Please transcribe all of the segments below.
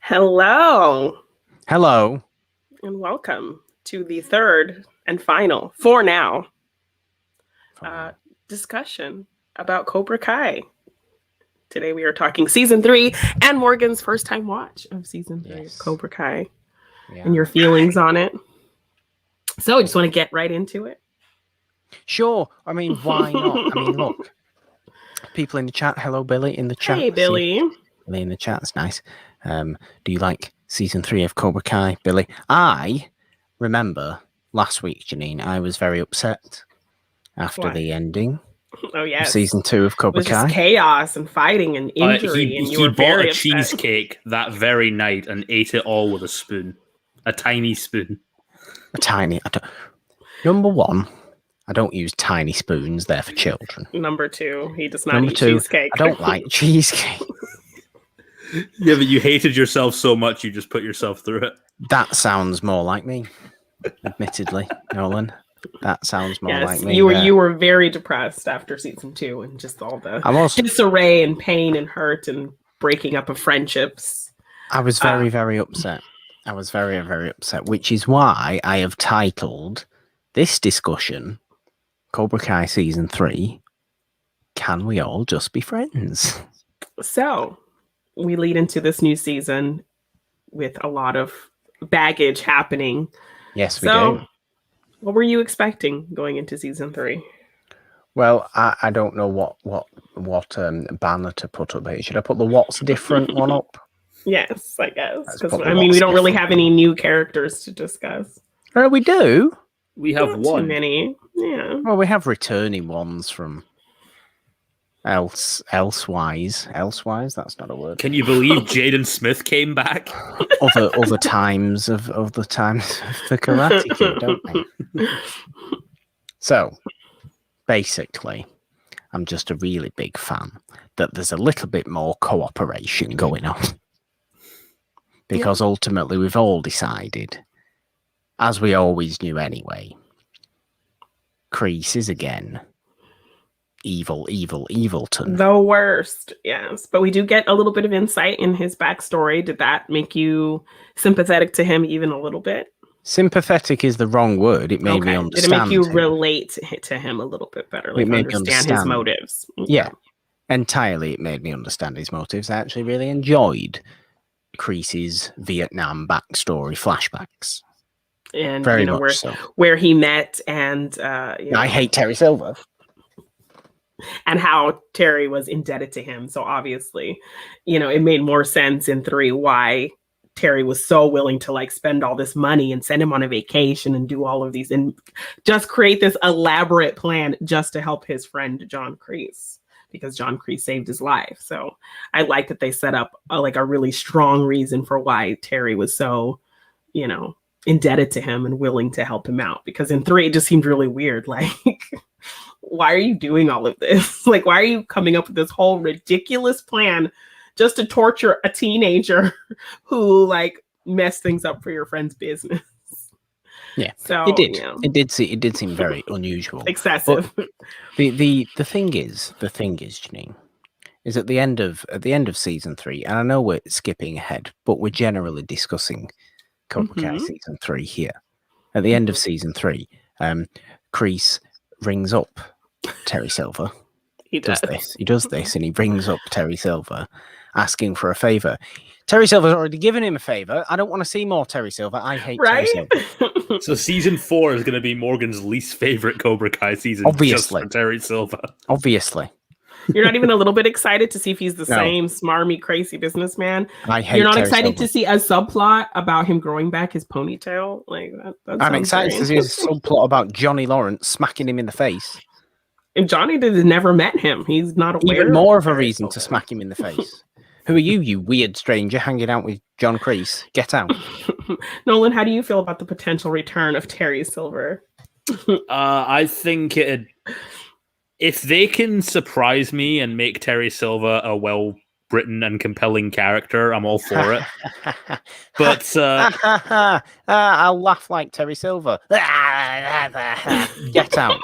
Hello, Hello. and welcome to the third and final, for now, discussion about Cobra Kai. Today we are talking season 3 and Morgan's first time watch of season 3 of Cobra Kai and your feelings on it. So I just want to get right into it. Sure. I mean, why not? I mean, look, people in the chat. Hello, Billy in the chat. Hey, Billy. Billy in the chat. It's nice. Do you like season 3 of Cobra Kai, Billy? I remember last week, Janine, I was very upset after the ending. Oh, yes. Season 2 of Cobra It was Kai. just chaos and fighting and injury. and you were bought very a cheesecake that very night and ate it all with a spoon. A tiny spoon. Number one, I don't use tiny spoons. They're for children. Number 2, he does not eat cheesecake. I don't like cheesecake. Yeah, but you hated yourself so much you just put yourself through it. That sounds more like me, admittedly, Nolan. That sounds more like me. You were very depressed after season 2 and just all the disarray and pain and hurt and breaking up of friendships. I was very, very upset. I was very, very upset, which is why I have titled this discussion Cobra Kai Season 3, Can We All Just Be Friends? So, we lead into this new season with a lot of baggage happening. Yes, we do. What were you expecting going into season 3? Well, I don't know what banner to put up here. Should I put the what's different one up? Yes, I guess. Because we don't really have any new characters to discuss. We do. We have Not one. Too many. Yeah. Well, we have returning ones from elsewise. Elsewise, that's not a word. Can you believe Jaden Smith came back? other times of the times of the Karate Kid, don't they? So, basically, I'm just a really big fan that there's a little bit more cooperation going on. Because ultimately we've all decided, as we always knew anyway, Kreese is again evilton. The worst, yes. But we do get a little bit of insight in his backstory. Did that make you sympathetic to him even a little bit? Sympathetic is the wrong word. It made me understand. Did it make you relate to him a little bit better? Like it made me understand his motives. Yeah, entirely. It made me understand his motives. I actually really enjoyed Kreese's Vietnam backstory flashbacks. And very much where he met and I hate Terry Silver. And how Terry was indebted to him. So obviously, it made more sense in 3 why Terry was so willing to spend all this money and send him on a vacation and do all of these and just create this elaborate plan just to help his friend John Kreese, because John Kreese saved his life. So I like that they set up a really strong reason for why Terry was so, indebted to him and willing to help him out. Because in 3, it just seemed really weird. Why are you doing all of this? Why are you coming up with this whole ridiculous plan just to torture a teenager who messed things up for your friend's business? Yeah, so it did. It did seem very unusual, excessive. But the thing is, Janine, is at the end of season 3, and I know we're skipping ahead, but we're generally discussing Cobra Kai season 3 here. At the end of season 3, Kreese rings up Terry Silver. He does this, and he rings up Terry Silver, asking for a favor. Terry Silver's already given him a favor. I don't want to see more Terry Silver. I hate Terry Silver. So season 4 is going to be Morgan's least favorite Cobra Kai season. Obviously. Just for Terry Silver. Obviously. You're not even a little bit excited to see if he's the same smarmy, crazy businessman. I hate You're not Terry excited Silver. to see a subplot about him growing back his ponytail? I'm excited to see a subplot about Johnny Lawrence smacking him in the face. If Johnny never met him, he's not aware. Even more of a reason to smack him in the face. Who are you weird stranger hanging out with John Kreese? Get out. Nolan, how do you feel about the potential return of Terry Silver? I think if they can surprise me and make Terry Silver a well-written and compelling character, I'm all for it. But I'll laugh like Terry Silver. Get out.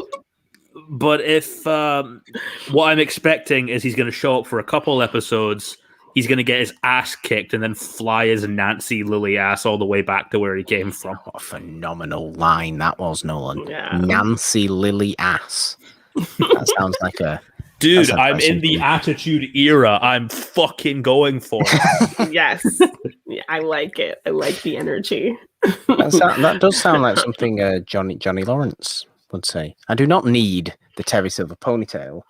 But if what I'm expecting is he's going to show up for a couple episodes, he's going to get his ass kicked and then fly his Nancy Lily ass all the way back to where he came from. What a phenomenal line that was, Nolan. Yeah. Nancy Lily ass. That sounds like a... Dude, I'm in the Attitude Era. I'm fucking going for it. Yes. Yeah, I like it. I like the energy. That does sound like something Johnny Lawrence would say. I do not need the Terry Silver ponytail.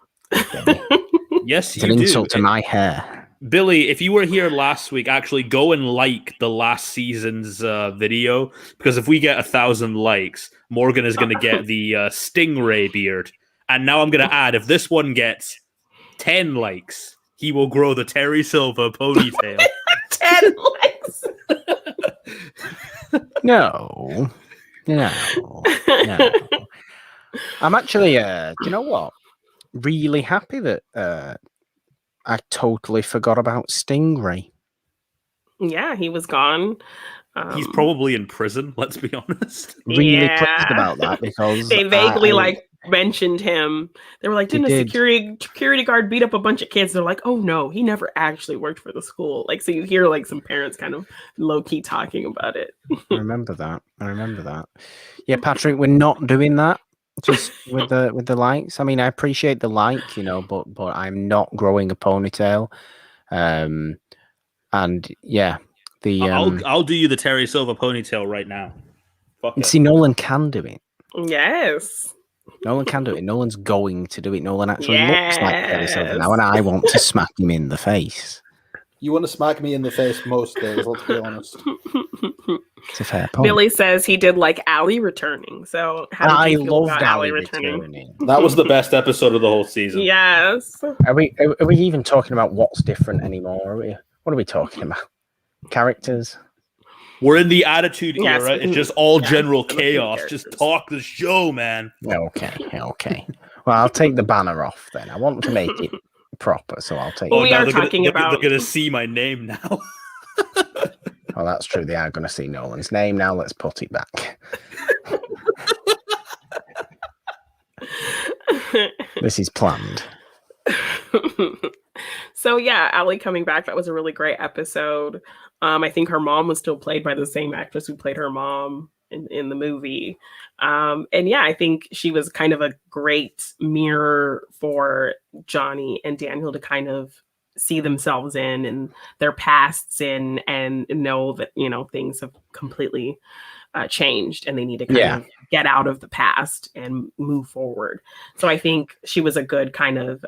Yes, it's an insult to my hair. Billy, if you were here last week, actually go and like the last season's video, because if we get 1,000 likes, Morgan is going to get the Stingray beard. And now I'm going to add, if this one gets 10 likes, he will grow the Terry Silver ponytail. 10 likes? No. I'm actually, do you know what? Really happy that I totally forgot about Stingray. Yeah, he was gone. He's probably in prison, let's be honest. Really pleased about that, because they vaguely mentioned him. They were like, didn't a security guard beat up a bunch of kids? They're like, oh no, he never actually worked for the school. Like, so you hear like some parents kind of low-key talking about it. I remember that. Yeah, Patrick, we're not doing that just with the likes. I mean, I appreciate the like, but I'm not growing a ponytail. And yeah, I'll do you the Terry Silver ponytail right now. See, Nolan can do it. Yes. Nolan can do it. Nolan's going to do it. Nolan actually looks like Terry Silver now, and I want to smack him in the face. You want to smack me in the face most days, let's be honest. It's a fair point. Billy says he did like Allie returning. So how did you feel about Allie returning? That was the best episode of the whole season. Yes. Are we even talking about what's different anymore? What are we talking about? Characters? We're in the Attitude Era. It's just all general chaos. Just talk the show, man. Okay. Well, I'll take the banner off then. I want to make it proper, so I'll take. Well, we are talking about. They're going to see my name now. Oh, that's true. They are going to see Nolan's name now. Let's put it back. This is planned. So yeah, Allie coming back. That was a really great episode. I think her mom was still played by the same actress who played her mom in the movie. And yeah, I think she was kind of a great mirror for Johnny and Daniel to kind of see themselves in and their pasts in, and know that, things have completely changed and they need to kind of get out of the past and move forward. So I think she was a good kind of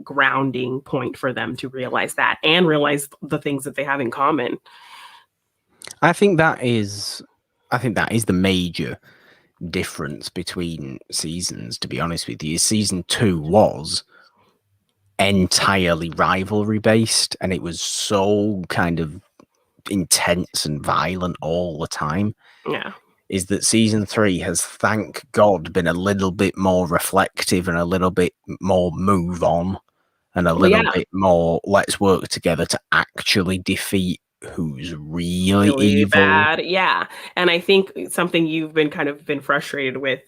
grounding point for them to realize that and realize the things that they have in common. I think that is the major difference between seasons, to be honest with you. Season 2 was entirely rivalry based, and it was so kind of intense and violent all the time. Yeah. Is that season 3 has, thank God, been a little bit more reflective and a little bit more move on and a little bit more let's work together to actually defeat who's really evil. Bad. Yeah. And I think something you've been frustrated with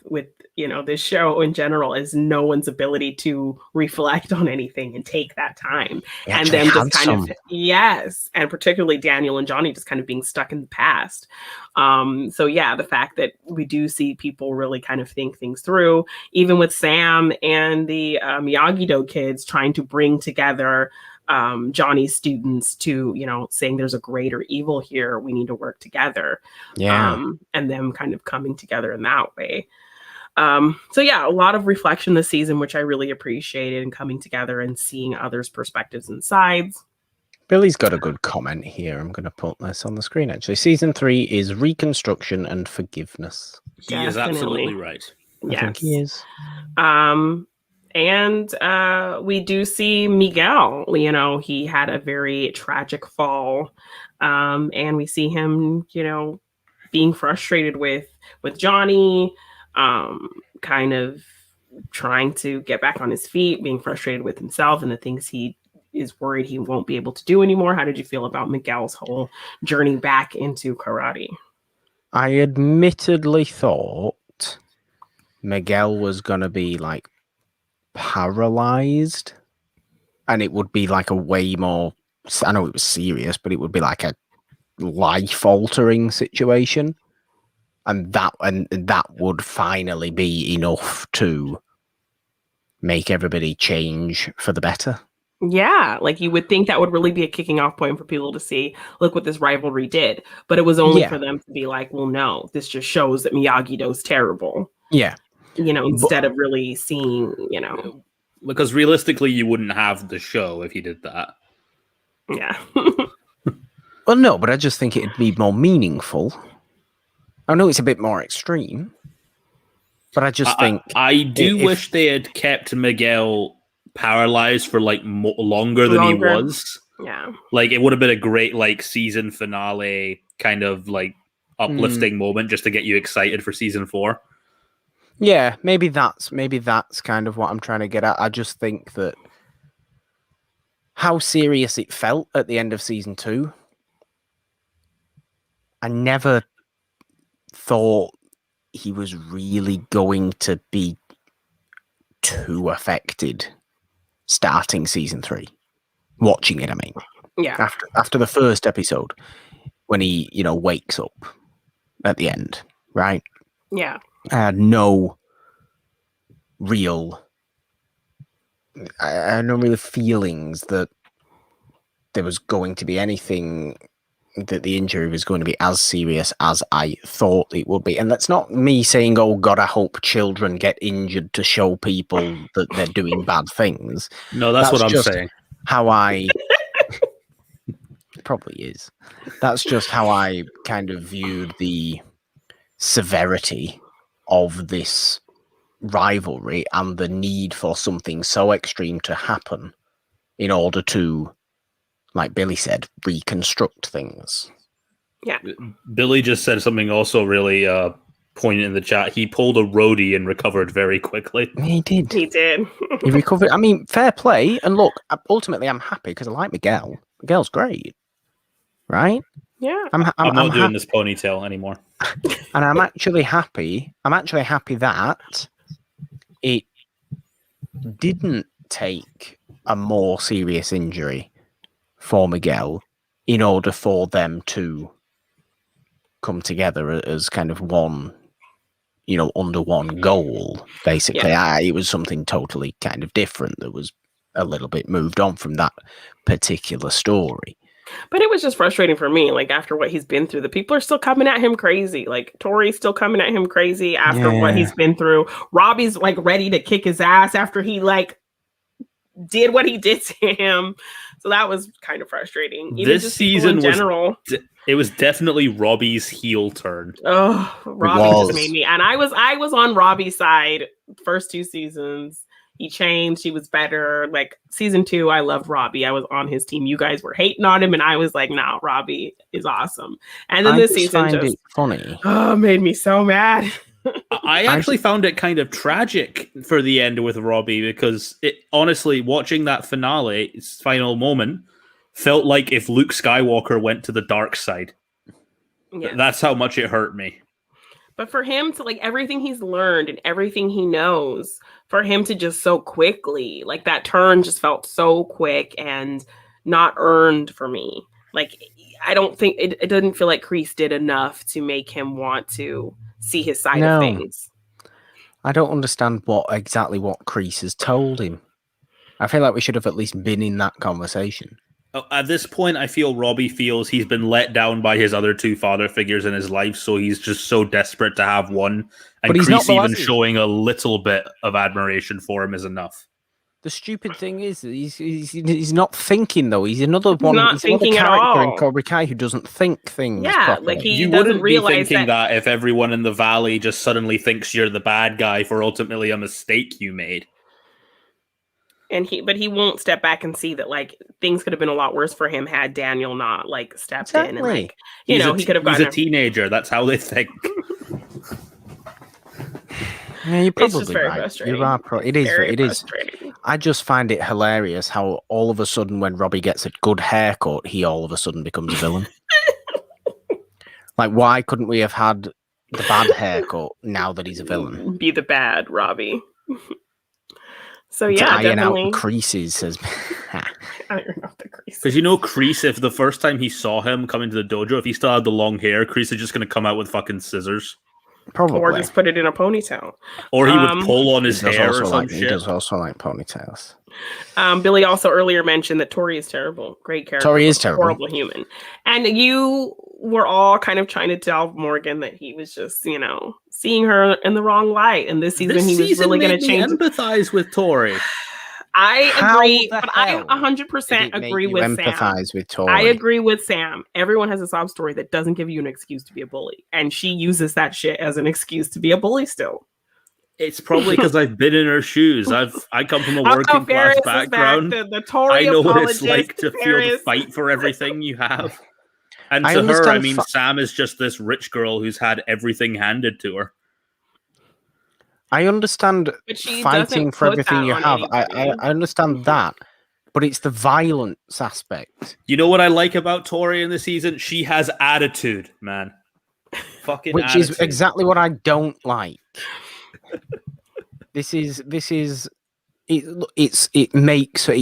this show in general is no one's ability to reflect on anything and take that time. And them just kind of, yes. And particularly Daniel and Johnny just kind of being stuck in the past. So yeah, the fact that we do see people really kind of think things through, even with Sam and the Miyagi-Do kids trying to bring together Johnny's students to, saying there's a greater evil here. We need to work together. Yeah. And them kind of coming together in that way. So yeah, a lot of reflection this season, which I really appreciated, and coming together and seeing others' perspectives and sides. Billy's got a good comment here. I'm going to put this on the screen, actually. Season 3 is reconstruction and forgiveness. He is absolutely right. I think he is. And we do see Miguel. He had a very tragic fall. And we see him, being frustrated with Johnny, kind of trying to get back on his feet, being frustrated with himself and the things he is worried he won't be able to do anymore. How did you feel about Miguel's whole journey back into karate? I admittedly thought Miguel was going to be paralyzed, and it would be a way more I know it was serious, but it would be like a life-altering situation, and that would finally be enough to make everybody change for the better. Yeah, like you would think that would really be a kicking off point for people to see, look what this rivalry did. But it was only for them to be like, well, no, this just shows that Miyagi-Do's terrible. Yeah. Instead of really seeing, Because realistically, you wouldn't have the show if you did that. Yeah. Well, no, but I just think it'd be more meaningful. I know it's a bit more extreme, but I just think... I do wish they had kept Miguel paralyzed for like longer than he was. Yeah, like it would have been a great like season finale kind of like uplifting moment just to get you excited for season 4. Yeah, maybe that's kind of what I'm trying to get at. I just think that how serious it felt at the end of season 2, I never thought he was really going to be too affected starting season 3. Watching it, I mean. Yeah. After the first episode, when he, wakes up at the end, right? Yeah. I had no real feelings that there was going to be anything, that the injury was going to be as serious as I thought it would be. And that's not me saying, oh God, I hope children get injured to show people that they're doing bad things. No, that's what I'm saying. How I... It probably is. That's just how I kind of viewed the severity of this rivalry and the need for something so extreme to happen in order to, like Billy said, reconstruct things. Yeah. Billy just said something also really poignant in the chat. He pulled a roadie and recovered very quickly. He did. He recovered. I mean, fair play. And look, ultimately, I'm happy because I like Miguel. Miguel's great, right? Yeah. I'm not doing this ponytail anymore. And I'm actually happy. That it didn't take a more serious injury for Miguel in order for them to come together as kind of one, under one goal, basically. Yeah. It was something totally kind of different that was a little bit moved on from that particular story. But it was just frustrating for me. Like, after what he's been through, the people are still coming at him crazy. Like, Tori's still coming at him crazy after what he's been through. Robbie's, like, ready to kick his ass after he, like, did what he did to him. So that was kind of frustrating. Even this just season in general. It was definitely Robbie's heel turn. Oh, Robbie just made me. And I was on Robbie's side first 2 seasons. He changed. He was better. Like, season 2, I loved Robbie. I was on his team. You guys were hating on him, and I was like, "Nah, Robbie is awesome." And then this season just funny. Made me so mad. I actually found it kind of tragic for the end with Robbie, because it honestly, watching that finale, its final moment, felt like if Luke Skywalker went to the dark side. Yes. That's how much it hurt me. But for him to, like, everything he's learned and everything he knows, for him to just so quickly, like, that turn just felt so quick and not earned for me. Like, I don't think it didn't feel like Kreese did enough to make him want to see his side of things. I don't understand what Kreese has told him. I feel like we should have at least been in that conversation. At this point, I feel Robbie feels he's been let down by his other 2 father figures in his life, so he's just so desperate to have one. And Kreese even showing a little bit of admiration for him is enough. The stupid thing is, he's not thinking, though. He's another one. He's another character in Cobra Kai who doesn't think things. Yeah, properly. like you wouldn't be thinking that if everyone in the valley just suddenly thinks you're the bad guy for ultimately a mistake you made. But he won't step back and see that, like, things could have been a lot worse for him had Daniel not, like, stepped in and, like, he could have gotten. He's a teenager. That's how they think. Yeah, you're probably it's just very right. frustrating. You are it is. I just find it hilarious how all of a sudden, when Robbie gets a good haircut, he all of a sudden becomes a villain. Like, why couldn't we have had the bad haircut now that he's a villain? Be the bad Robbie. So to yeah, iron definitely. out the creases says. Iron out the creases. Because you know, Kreese, if the first time he saw him come into the dojo, if he still had the long hair, Kreese is just going to come out with fucking scissors. Probably. Or just put it in a ponytail. Or he would pull on his hair or some He shit. does also like ponytails. Billy also earlier mentioned that Tori is terrible. Great character. Tori is terrible. Horrible human. And you were all kind of trying to tell Morgan that he was just, seeing her in the wrong light. And this season he was really going to change. Empathize with Tori. I agree, How the but I hell 100% agree with Sam. Empathize with Tori. I agree with Sam. Everyone has a sob story that doesn't give you an excuse to be a bully. And she uses that shit as an excuse to be a bully still. It's probably because I've been in her shoes. I come from a working class background. The Tory I know what it's like apologist, to feel to fight for everything you have. And I to her, I understand mean, Sam is just this rich girl who's had everything handed to her. I understand But she fighting doesn't for put everything that you on have. anybody. I understand that, but it's the violence aspect. You know what I like about Tori in this season? She has attitude, man. Fucking Which attitude. is exactly what I don't like. It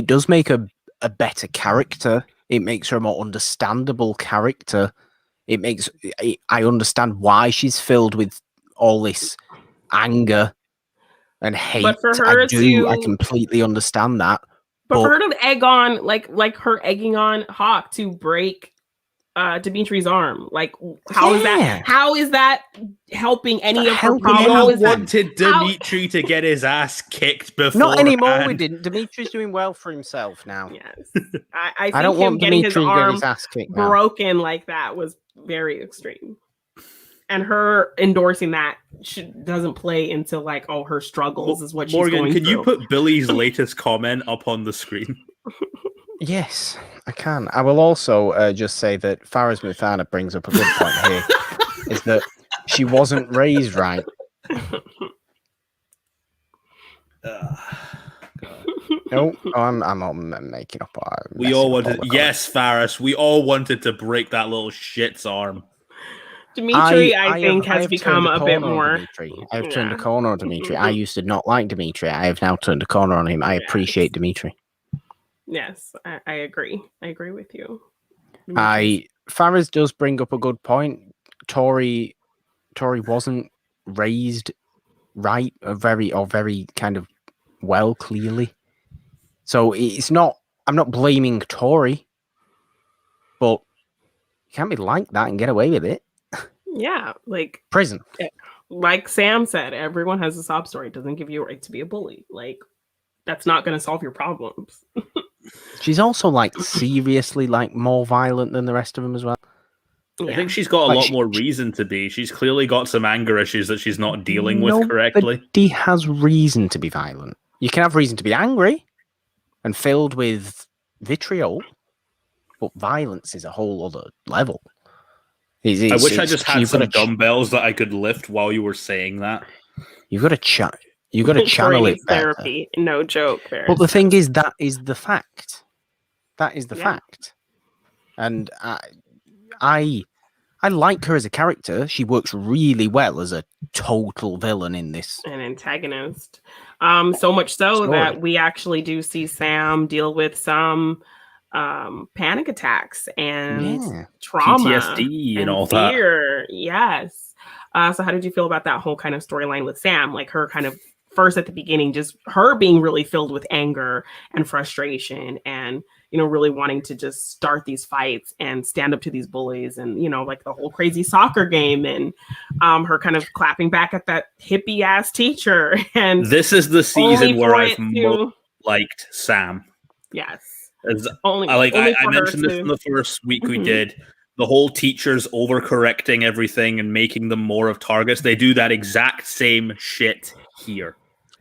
does make a better character. It makes her a more understandable character. I understand why she's filled with all this anger and hate. But for her I completely understand that. But for her to egg on, like her egging on Hawk to break Dimitri's arm, like how is that helping any of her problems? We all wanted Dimitri to get his ass kicked before. Not anymore. We didn't. Dimitri's doing well for himself now. Yes, I think I don't want getting Dimitri his to get arm his ass kicked now. broken like that was very extreme. And her endorsing that doesn't play into her struggles is what she's going through. Morgan, can you put Billy's latest comment up on the screen? Yes, I can. I will also just say that Faraz Muthana brings up a good point here, is that she wasn't raised right. No, I'm making up. We all wanted, yes, Faraz. We all wanted to break that little shit's arm. Dimitri, I think, has become a bit more. I've turned a corner on Dimitri. I used to not like Dimitri. I have now turned a corner on him. I appreciate Dimitri. Yes, I agree. I agree with you. Faraz does bring up a good point. Tori wasn't raised right or very kind of well, clearly. So it's not. I'm not blaming Tori, but you can't be like that and get away with it. Yeah, like prison. Like Sam said, everyone has a sob story. It doesn't give you a right to be a bully. Like that's not going to solve your problems. She's also seriously more violent than the rest of them as well. Yeah. I think she's got a lot more reason to be. She's clearly got some anger issues that she's not dealing with correctly. Nobody has reason to be violent. You can have reason to be angry and filled with vitriol, but violence is a whole other level. I wish I just had some dumbbells that I could lift while you were saying that. You've got to channel it better. Therapy, no joke. But the thing is, that is the fact. That is the fact. And I like her as a character. She works really well as a total villain in this. An antagonist. So much so that we actually do see Sam deal with some panic attacks and trauma, PTSD and all fear. that. Yes. So how did you feel about that whole kind of storyline with Sam? Like her kind of first at the beginning, just her being really filled with anger and frustration and, really wanting to just start these fights and stand up to these bullies and, like the whole crazy soccer game and her kind of clapping back at that hippie ass teacher. And this is the season where I've most liked Sam. Yes. I mentioned this in the first week we did. The whole teachers overcorrecting everything and making them more of targets. They do that exact same shit here.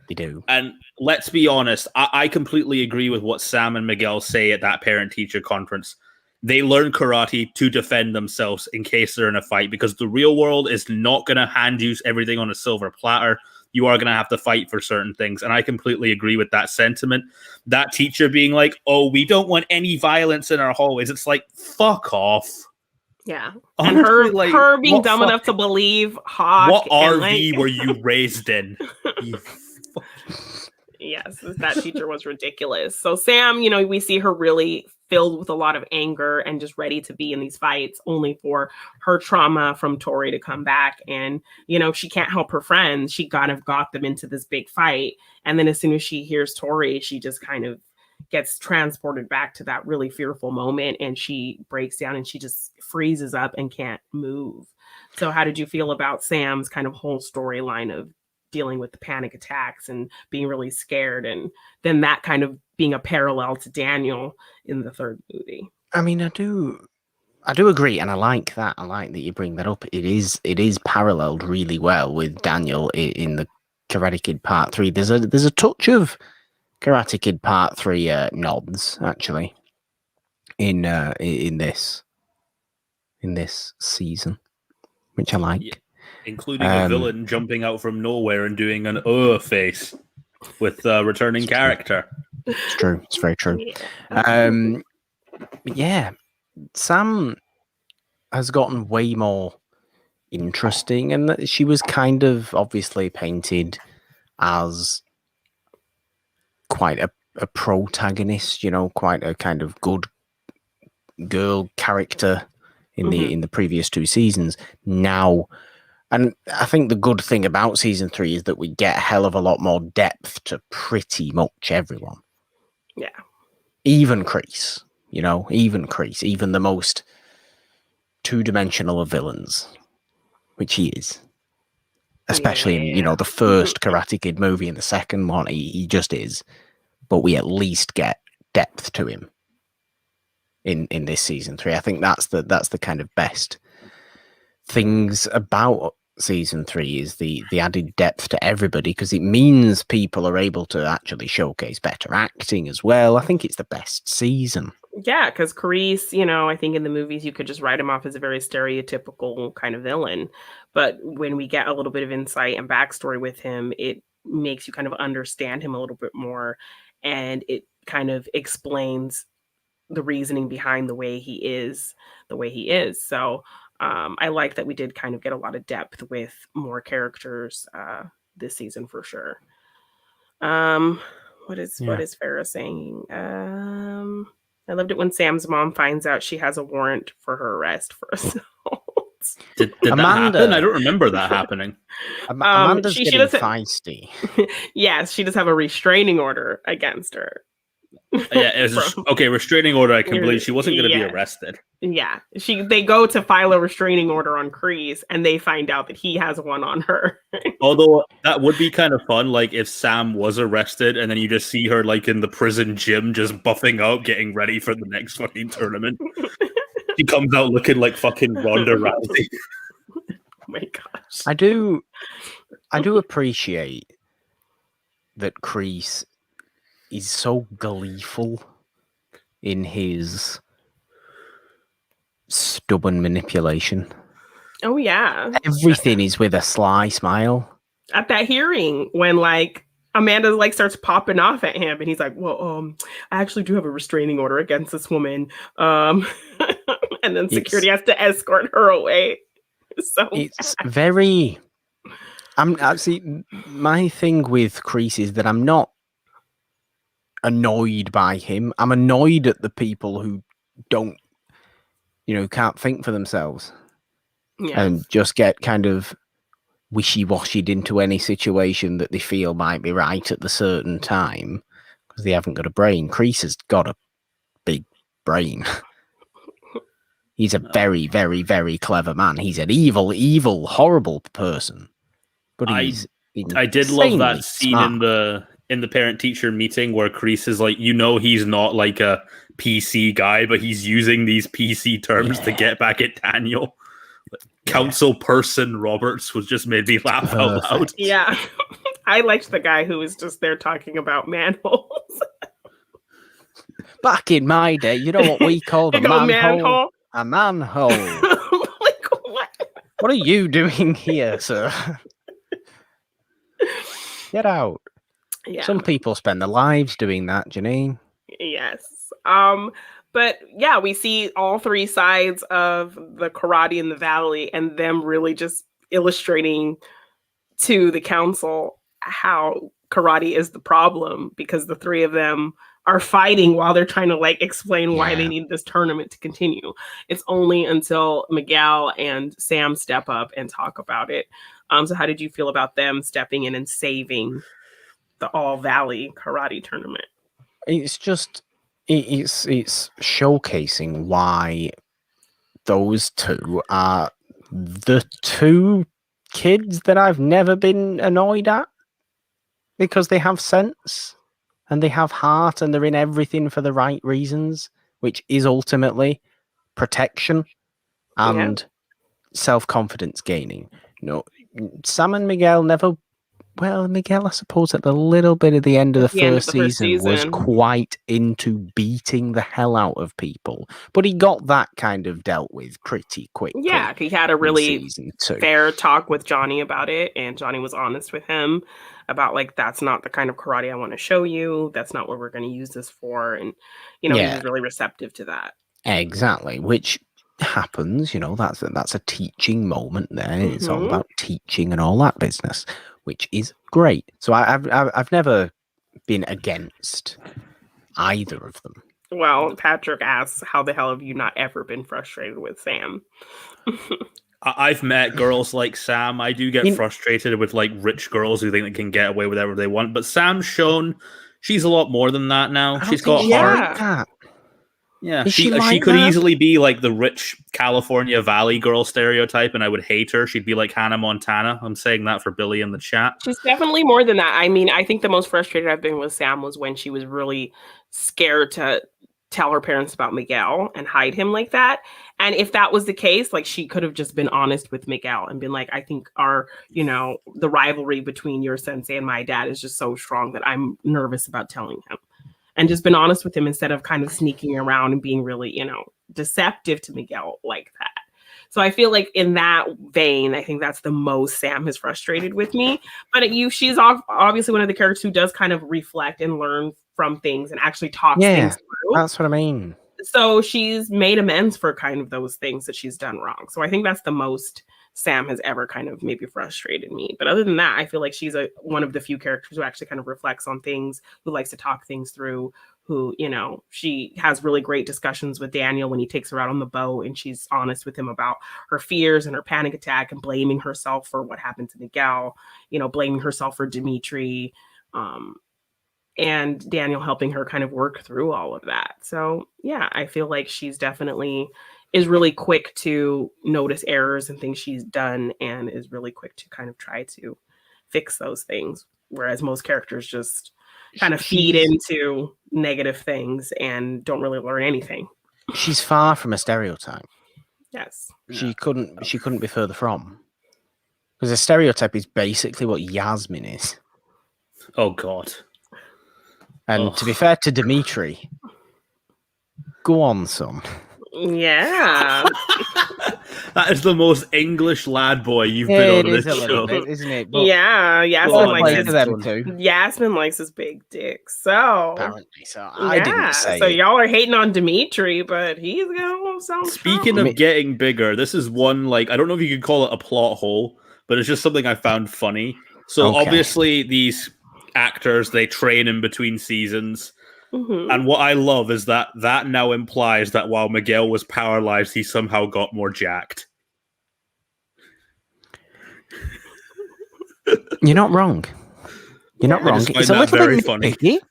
They do. And let's be honest, I completely agree with what Sam and Miguel say at that parent-teacher conference. They learn karate to defend themselves in case they're in a fight, because the real world is not going to hand you everything on a silver platter. You are going to have to fight for certain things. And I completely agree with that sentiment. That teacher being like, oh, we don't want any violence in our hallways. It's like, fuck off. Yeah. And honestly, her being dumb enough to believe Hawk. What RV were you raised in? Yes, that teacher was ridiculous. So Sam, we see her really filled with a lot of anger and just ready to be in these fights, only for her trauma from Tori to come back. And, you know, she can't help her friends. She kind of got them into this big fight. And then as soon as she hears Tori, she just kind of gets transported back to that really fearful moment, and she breaks down and she just freezes up and can't move. So how did you feel about Sam's kind of whole storyline of dealing with the panic attacks and being really scared, and then that kind of being a parallel to Daniel in the third movie? I mean, I do agree, and I like that. I like that you bring that up. It is paralleled really well with Daniel in the Karate Kid Part 3. There's a touch of Karate Kid Part 3 nods actually in this season, which I like. Yeah. Including a villain jumping out from nowhere and doing an face with a returning character. It's true. It's very true. Yeah. Sam has gotten way more interesting, and she was kind of obviously painted as quite a protagonist, you know, quite a kind of good girl character in the previous 2 seasons. Now, and I think the good thing about season 3 is that we get a hell of a lot more depth to pretty much everyone. Yeah. Even Kreese, you know, even the most two-dimensional of villains, which he is. Especially in, you know, the first Karate Kid movie and the second one, he just is. But we at least get depth to him in this season 3. I think that's the kind of best things about season 3 is the added depth to everybody, because it means people are able to actually showcase better acting as well. I think it's the best season. Yeah, because Kreese, you know, I think in the movies you could just write him off as a very stereotypical kind of villain. But when we get a little bit of insight and backstory with him, it makes you kind of understand him a little bit more. And it kind of explains the reasoning behind the way he is. So I like that we did kind of get a lot of depth with more characters this season for sure. What is Farrah saying? I loved it when Sam's mom finds out she has a warrant for her arrest for assault. Did that happen? I don't remember that happening. Amanda's getting feisty. Yes, she does have a restraining order against her. Yeah, it was restraining order. I can believe she wasn't going to be arrested. Yeah, they go to file a restraining order on Kreese, and they find out that he has one on her. Although that would be kind of fun, like if Sam was arrested, and then you just see her like in the prison gym, just buffing out, getting ready for the next fucking tournament. She comes out looking like fucking Ronda Rousey. Oh my gosh! I do appreciate that Kreese is so gleeful in his stubborn manipulation. Oh yeah. Everything is with a sly smile. At that hearing, when like Amanda like starts popping off at him, and he's like, "Well, I actually do have a restraining order against this woman." And then security has to escort her away. It's very. I'm actually, my thing with Kreese is that I'm not annoyed by him. I'm annoyed at the people who don't, can't think for themselves. Yes. And just get kind of wishy-washied into any situation that they feel might be right at the certain time because they haven't got a brain. Kreese has got a big brain. He's a very, very, very clever man. He's an evil, evil, horrible person. But I did love that scene smart. in the parent-teacher meeting where Kreese is like, he's not like a PC guy, but he's using these PC terms to get back at Daniel. Council person Roberts was just made me laugh out loud. Yeah. I liked the guy who was just there talking about manholes. Back in my day, you know what we called a manhole? A manhole. Like, what? What are you doing here, sir? Get out. Yeah. Some people spend their lives doing that, Janine. Yes. But yeah, we see all 3 sides of the karate in the valley, and them really just illustrating to the council how karate is the problem, because the 3 of them are fighting while they're trying to like explain why they Yeah. need this tournament to continue. It's only until Miguel and Sam step up and talk about it. So how did you feel about them stepping in and saving the All Valley Karate Tournament? It's just it's showcasing why those two are the two kids that I've never been annoyed at, because they have sense and they have heart and they're in everything for the right reasons, which is ultimately protection and self-confidence gaining. No, Sam and Miguel never. Well, Miguel, I suppose at the little bit at the end of the first season was quite into beating the hell out of people, but he got that kind of dealt with pretty quickly. Yeah, he had a really season 2. fair talk with Johnny about it, and Johnny was honest with him about like, that's not the kind of karate I want to show you. That's not what we're going to use this for. And, you know, he was really receptive to that. Exactly, which happens, you know, that's a teaching moment there. It's all about teaching and all that business, which is great. So I've never been against either of them. Well, Patrick asks, how the hell have you not ever been frustrated with Sam? I've met girls like Sam. I do get frustrated with like rich girls who think they can get away with whatever they want. But Sam's shown she's a lot more than that now. She's got heart. Yeah, she could easily be like the rich California Valley girl stereotype, and I would hate her. She'd be like Hannah Montana. I'm saying that for Billy in the chat. She's definitely more than that. I mean, I think the most frustrated I've been with Sam was when she was really scared to tell her parents about Miguel and hide him like that. And if that was the case, like, she could have just been honest with Miguel and been like, I think our, you know, the rivalry between your sensei and my dad is just so strong that I'm nervous about telling him. And just been honest with him instead of kind of sneaking around and being really, you know, deceptive to Miguel like that. So I feel like in that vein, I think that's the most Sam has frustrated with me. But she's obviously one of the characters who does kind of reflect and learn from things and actually talks things through. That's what I mean. So she's made amends for kind of those things that she's done wrong. So I think that's the most Sam has ever kind of maybe frustrated me. But other than that, I feel like she's one of the few characters who actually kind of reflects on things, who likes to talk things through, who, you know, she has really great discussions with Daniel when he takes her out on the boat, and she's honest with him about her fears and her panic attack and blaming herself for what happened to Miguel, you know, blaming herself for Dimitri, and Daniel helping her kind of work through all of that. So yeah, I feel like she's definitely is really quick to notice errors and things she's done, and is really quick to kind of try to fix those things. Whereas most characters just kind of feed into negative things and don't really learn anything. She's far from a stereotype. Yes. She couldn't be further from. Because a stereotype is basically what Yasmin is. Oh God. And to be fair to Dimitri, go on, son. Yeah. That is the most English lad boy you've been on this show, bit, isn't it? But yeah, Yasmin likes his big dick. So apparently, so I didn't say. So y'all are hating on Dimitri, but he's gonna sound. Speaking of getting bigger, this is one, like, I don't know if you could call it a plot hole, but it's just something I found funny. So obviously these actors, they train in between seasons. Mm-hmm. And what I love is that now implies that while Miguel was paralyzed, he somehow got more jacked. You're not wrong. You're not wrong. It's a little bit funny.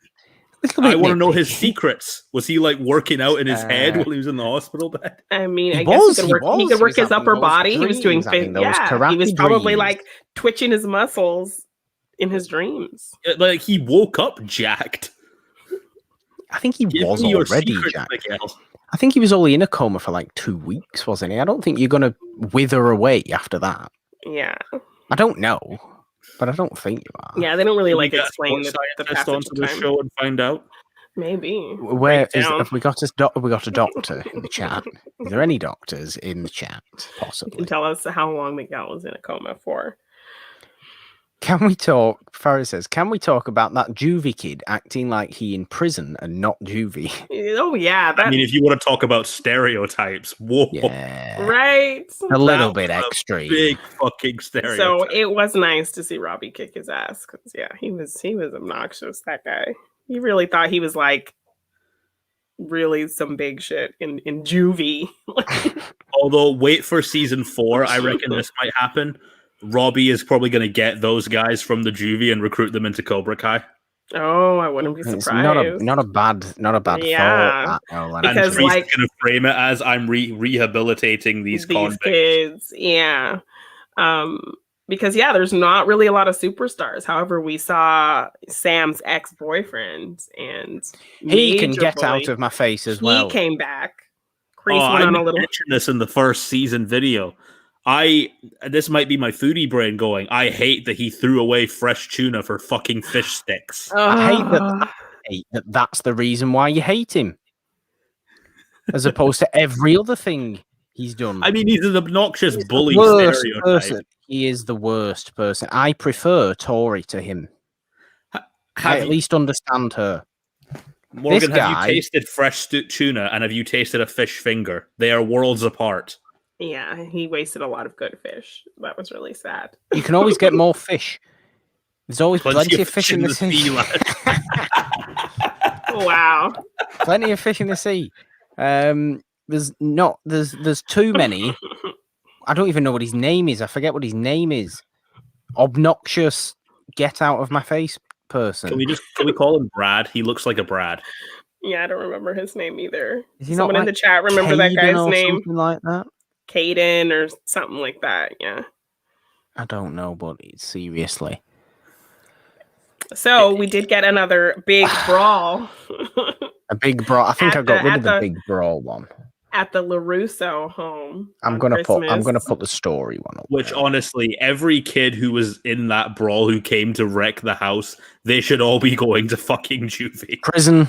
I want to know his secrets. Was he like working out in his head while he was in the hospital bed? I mean, I guess he could work his upper body. He was doing things. Yeah, he was probably like twitching his muscles in his dreams. Like, he woke up jacked. I think he was already jacked. I think he was only in a coma for like 2 weeks, wasn't he? I don't think you're going to wither away after that. Yeah. I don't know, but I don't think you are. Yeah, they don't really like explain the passage onto the show and find out. Maybe. Where is? Have we got a doctor in the chat? Is there any doctors in the chat? Possibly. You can tell us how long Miguel was in a coma for. Can we talk? Farah says, can we talk about that juvie kid acting like he in prison and not juvie? Oh yeah. I mean, if you want to talk about stereotypes, whoa, yeah, right, a little bit extreme, big fucking stereotype. So it was nice to see Robbie kick his ass, because yeah, he was obnoxious. That guy. He really thought he was like really some big shit in juvie. Although, wait for season 4. I reckon this might happen. Robbie is probably going to get those guys from the juvie and recruit them into Cobra Kai. Oh, I wouldn't be It's surprised. not a bad Yeah. thought. That, Nolan. Because, And Priest like- is going to frame it as I'm rehabilitating these convicts. kids, yeah. Because there's not really a lot of superstars. However, we saw Sam's ex-boyfriend and He can Major get Boy. out of my face as He well. came back. Kreese I went on a didn't little. mention this in the first season video. This might be my foodie brain going. I hate that he threw away fresh tuna for fucking fish sticks. I hate that that's the reason why you hate him, as opposed to every other thing he's done. I mean, he's an obnoxious He's the bully worst stereotype. person. He is the worst person. I prefer Tori to him. I at least understand her. Morgan, This have guy- you tasted fresh tuna and have you tasted a fish finger? They are worlds apart. Yeah, he wasted a lot of good fish. That was really sad. You can always get more fish. There's always plenty of fish in the sea. lad. Wow. Plenty of fish in the sea. There's too many. I don't even know what his name is. I forget what his name is. Obnoxious, get out of my face person. Can we call him Brad? He looks like a Brad. Yeah, I don't remember his name either. Is he not Someone in like the chat remember that Caden guy's or name? something like that? Caden or something like that. Yeah. I don't know, but seriously. So we did get another big brawl A big brawl. I think At I got the- rid at of the the- big brawl one. at the LaRusso home. I'm on gonna Christmas. put the story one up. Which there. honestly, every kid who was in that brawl who came to wreck the house, they should all be going to fucking juvie. Prison.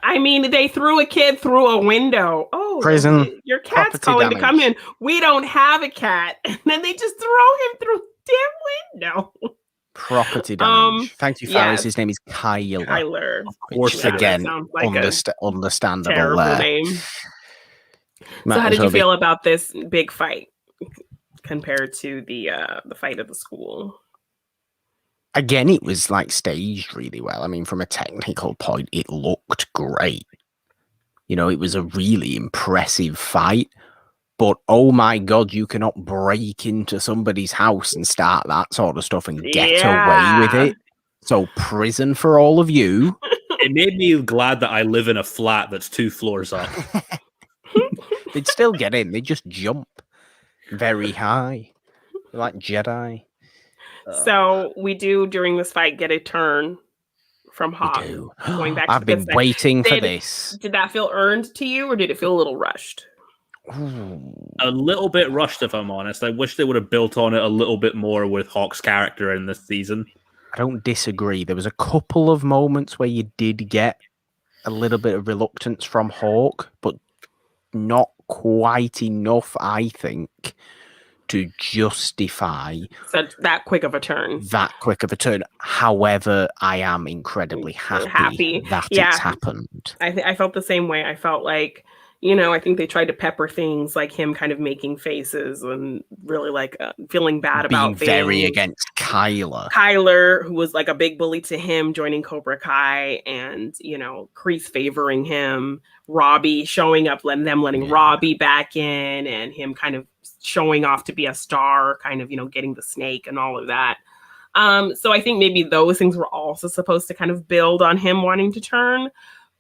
I mean, they threw a kid through a window. Oh, Prison, your cat's property calling to come in. damage. We don't have a cat. And then they just throw him through a damn window. Property damage. Thank you, Faris. yes. His name is Kyler. Kyler. Of course, Which, it is. again, sounds like understandable terrible there. name. Might So how as did you well be- feel about this big fight compared to the fight at the school? Again, it was like staged really well. I mean, from a technical point, it looked great. You know, it was a really impressive fight. But oh my god, you cannot break into somebody's house and start that sort of stuff and get away with it. So prison for all of you. It made me glad that I live in a flat that's 2 floors up. They'd still get in. They just jump very high. They're like Jedi. So we do during this fight get a turn from We Hawk. do. Going back to I've the been good side. waiting for Did- this. Did that feel earned to you, or did it feel a little rushed? Ooh. A little bit rushed, if I'm honest. I wish they would have built on it a little bit more with Hawk's character in this season. I don't disagree. There was a couple of moments where you did get a little bit of reluctance from Hawk, but not quite enough, I think, to justify So that quick of a turn. that quick of a turn. However, I am incredibly happy that Yeah. it's happened. I felt the same way. I felt like, I think they tried to pepper things like him kind of making faces and really like feeling bad Being about very things. against Kyler. Kyler, who was like a big bully to him, joining Cobra Kai, and Kreese favoring him, Robbie showing up, letting Robbie back in, and him kind of showing off to be a star, kind of getting the snake and all of that. So I think maybe those things were also supposed to kind of build on him wanting to turn,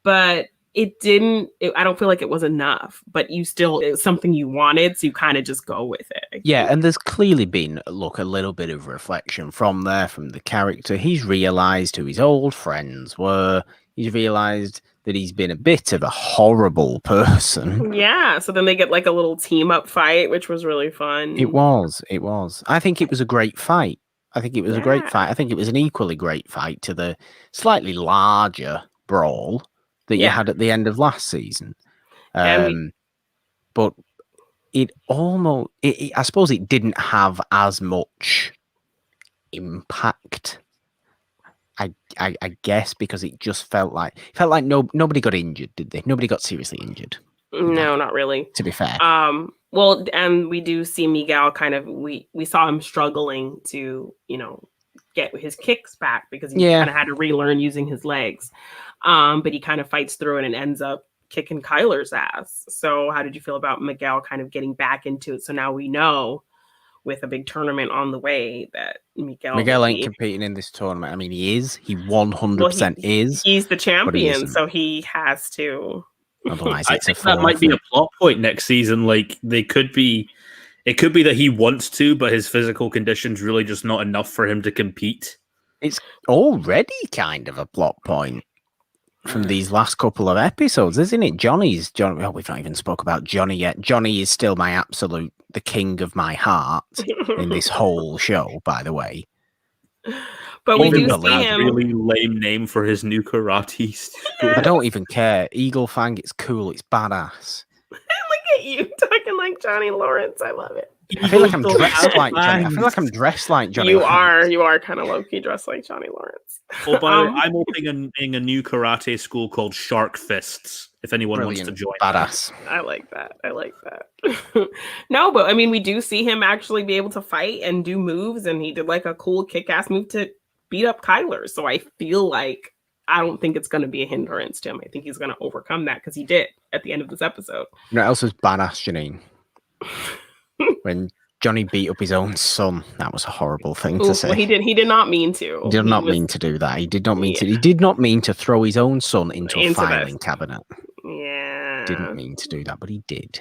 but it didn't. I don't feel like it was enough. But it was something you wanted, so you kind of just go with it. Yeah, and there's clearly been, a little bit of reflection from the character. He's realised who his old friends were. He's realised that he's been a bit of a horrible person. Yeah, so then they get like a little team up fight, which was really fun. It was. I think it was a great fight. I think it was a great Yeah. fight. I think it was an equally great fight to the slightly larger brawl that you Yeah. had at the end of last season. And But it almost, I suppose it didn't have as much impact. I guess because it just felt like nobody got injured, did they? Nobody got seriously injured, No, not really. to be fair. Well, and we do see Miguel kind of, we saw him struggling to, get his kicks back because he Yeah. kind of had to relearn using his legs. But he kind of fights through it and ends up kicking Kyler's ass. So how did you feel about Miguel kind of getting back into it? So now we know with a big tournament on the way that Miguel ain't competing in this tournament. I mean, he is. He 100% well, is. He's the he champion, isn't. so he has to. Otherwise, I it's think that might be a plot point next season. Like it could be that he wants to, but his physical condition's really just not enough for him to compete. It's already kind of a plot point from these last couple of episodes, isn't it? Johnny. Oh, we've not even spoke about Johnny yet. Johnny is still the king of my heart in this whole show, by the way. But we do see him. Really lame name for his new karate school. I don't even care. Eagle Fang, it's cool. It's badass. Look at you talking like Johnny Lawrence. I love it. I feel like I'm dressed like Johnny. I feel like I'm dressed like Johnny. You are kind of low-key dressed like Johnny Lawrence. Well, by the way, I'm opening a new karate school called Shark Fists. If anyone wants to join, badass. I like that. No, but I mean, we do see him actually be able to fight and do moves, and he did like a cool kick-ass move to beat up Kyler. So I feel like I don't think it's going to be a hindrance to him. I think he's going to overcome that because he did at the end of this episode. You know what else was badass, Janine? When Johnny beat up his own son. That was a horrible thing to say. Well, he did not mean to. He did not mean to do that. He did not mean to. He did not mean to throw his own son into a filing cabinet. Yeah. Didn't mean to do that, but he did.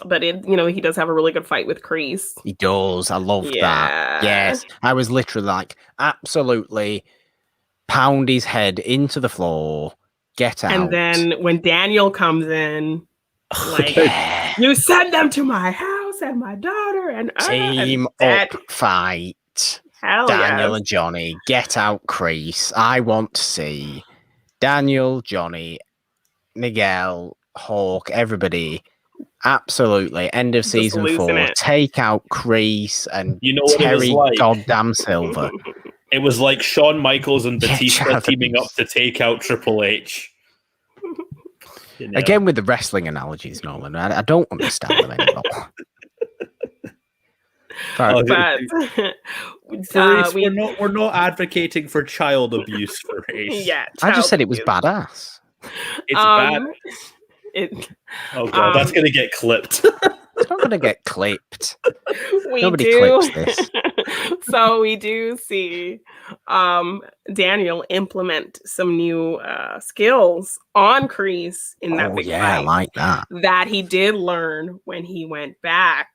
But he does have a really good fight with Kreese. He does. I love that. Yes. I was literally like, absolutely pound his head into the floor, get out. And then when Daniel comes in, like, you send them to my house and my daughter and team up fight. Daniel and Johnny, get out Kreese. I want to see Daniel, Johnny, Miguel, Hawk, everybody. Absolutely. End of season 4. Take out Kreese and Terry goddamn Silver. It was like Shawn Michaels and Batista teaming up to take out Triple H. Again with the wrestling analogies, Nolan. I don't understand them anymore. We're not advocating for child abuse for Ace. Yeah, I just said it was badass. It's badass. Oh god, that's gonna get clipped. It's not gonna get clipped. Nobody clips this. So we do see Daniel implement some new skills on Kreese in that big fight. I like that. That he did learn when he went back.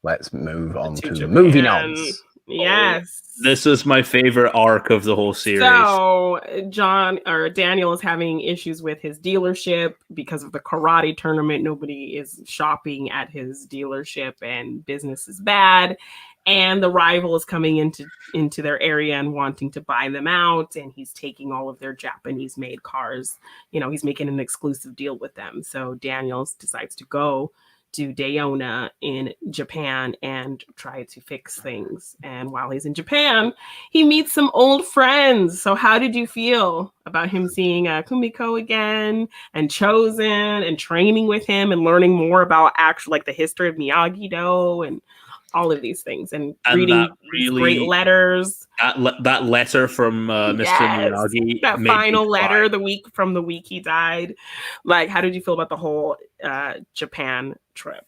Let's move on to the movie notes. Yes. This is my favorite arc of the whole series. So Daniel is having issues with his dealership because of the karate tournament. Nobody is shopping at his dealership and business is bad. And the rival is coming into their area and wanting to buy them out. And he's taking all of their Japanese made cars. He's making an exclusive deal with them. So Daniel decides to go to Dayona in Japan and try to fix things. And while he's in Japan, he meets some old friends. So how did you feel about him seeing Kumiko again and Chosen and training with him and learning more about actually like the history of Miyagi-Do and all of these things and reading great letters. That letter from Mr. Miyagi. That final letter the week he died. Like, how did you feel about the whole Japan trip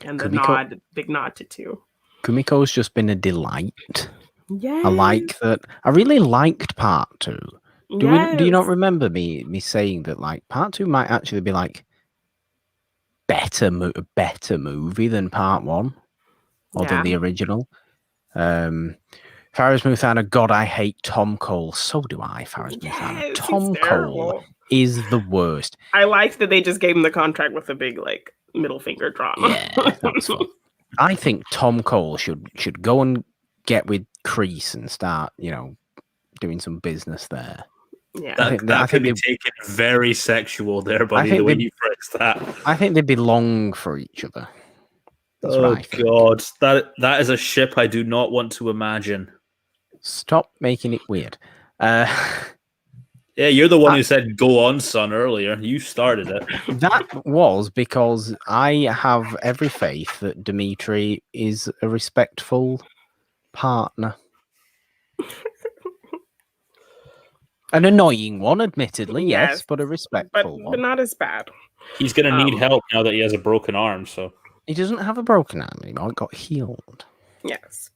and the big nod to 2? Kumiko's just been a delight. Yeah, I like that. I really liked part 2. Do you not remember me saying that like part 2 might actually be like better movie than part 1? Or than the original. Faraz Muthana, God, I hate Tom Cole. So do I, Faraz Muthana. Tom Cole is the worst. I liked that they just gave him the contract with a big like middle finger drama. Yeah, that was fun. I think Tom Cole should go and get with Kreese and start, doing some business there. Yeah, that could be taken very sexual there, buddy. The way you phrased that. I think they belong for each other. That's God, that is a ship I do not want to imagine. Stop making it weird. Yeah, you're the one who said "Go on, son" earlier. You started it. That was because I have every faith that Dimitri is a respectful partner. An annoying one, admittedly, yes, Yes, but a but respectful one. not as bad. He's going to need help now that he has a broken arm. So He doesn't have a broken arm anymore. It got healed. Yes.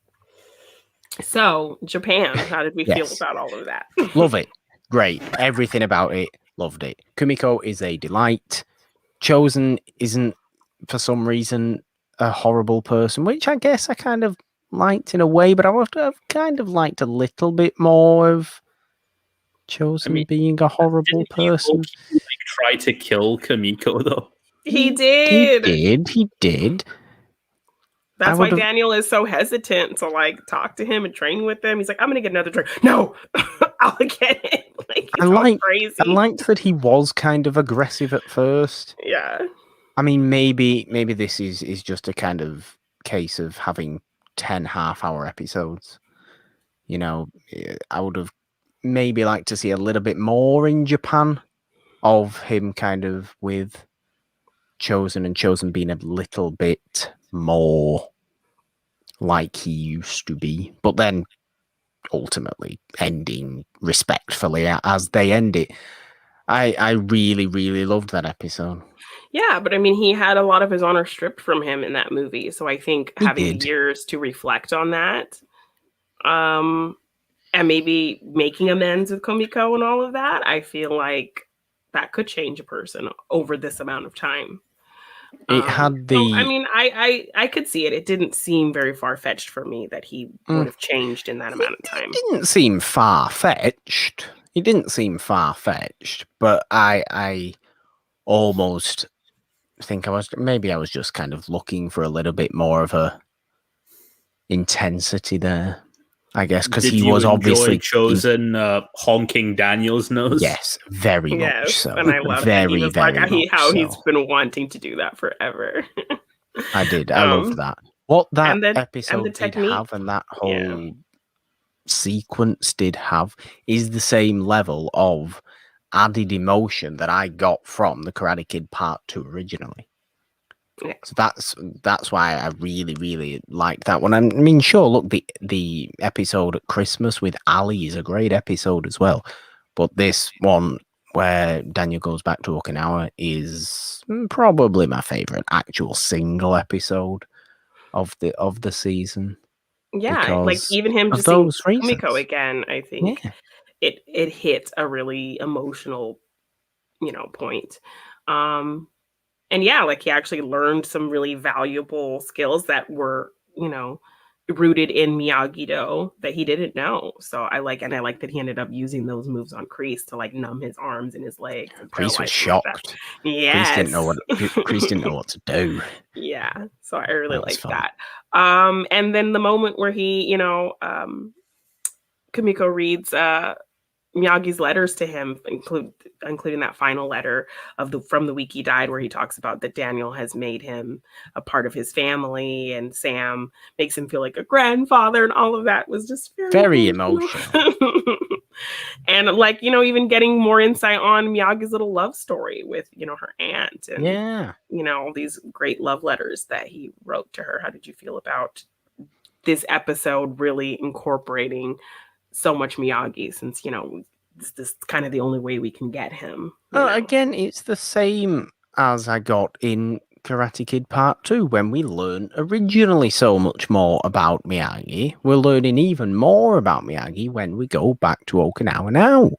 So Japan, how did we feel Yes. about all of that? Love it. Great. Everything about it. Loved it. Kumiko is a delight. Chosen isn't, for some reason, a horrible person, which I guess I kind of liked in a way, but I would have kind of liked a little bit more of Chosen being a horrible person. He try to kill Kamiko though. He did. He did. That's why Daniel is so hesitant to like talk to him and train with him. He's like, I'm gonna get another drink. No, I'll get it. Like, crazy. I liked that he was kind of aggressive at first. Yeah. I mean, maybe this is just a kind of case of having 10 half-hour episodes. You know, I would have maybe liked to see a little bit more in Japan of him kind of with Chosen and Chosen being a little bit more like he used to be, but then ultimately ending respectfully as they end it. I really, really loved that episode. Yeah, but I mean, he had a lot of his honor stripped from him in that movie, so I think having years to reflect on that, and maybe making amends with Komiko and all of that, I feel like that could change a person over this amount of time. It had the. So, I mean, I could see it. It didn't seem very far fetched for me that he would have changed in that amount of time. It didn't seem far fetched. But I almost think I was just kind of looking for a little bit more of a intensity there. I guess because he was obviously Chosen honking Daniel's nose. Yes, very much so. And I love it. He was like how he's been wanting to do that forever. I did. I loved that. What that episode did have, and that whole sequence did have, is the same level of added emotion that I got from the Karate Kid Part 2 originally. Yeah. So that's why I really, really liked that one. I mean, sure, look, the episode at Christmas with Ali is a great episode as well. But this one where Daniel goes back to Okinawa is probably my favorite actual single episode of the season. Yeah, like even him just seeing Kumiko again, I think it hit a really emotional, point. And yeah, like he actually learned some really valuable skills that were, rooted in Miyagi-Do that he didn't know. So I like that he ended up using those moves on Kreese to like numb his arms and his legs. Kreese was shocked. Yes. Kreese didn't know what to do. Yeah. So I really liked that. And then the moment where he, Kumiko reads Miyagi's letters to him, including that final letter from the week he died, where he talks about that Daniel has made him a part of his family, and Sam makes him feel like a grandfather, and all of that was just very emotional. And like, even getting more insight on Miyagi's little love story with, her aunt, and all these great love letters that he wrote to her. How did you feel about this episode really incorporating so much Miyagi, since this is kind of the only way we can get him? Again, it's the same as I got in Karate Kid Part 2 when we learned originally so much more about Miyagi. We're learning even more about Miyagi when we go back to Okinawa now.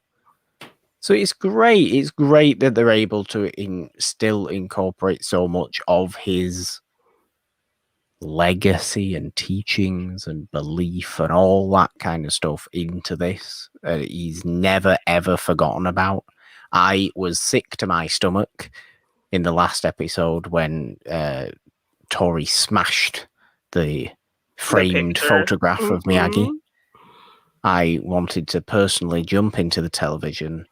So it's great. It's great that they're able to still incorporate so much of his legacy and teachings and belief and all that kind of stuff into this. He's never ever forgotten about. I was sick to my stomach in the last episode when Tori smashed the framed photograph of Miyagi. I wanted to personally jump into the television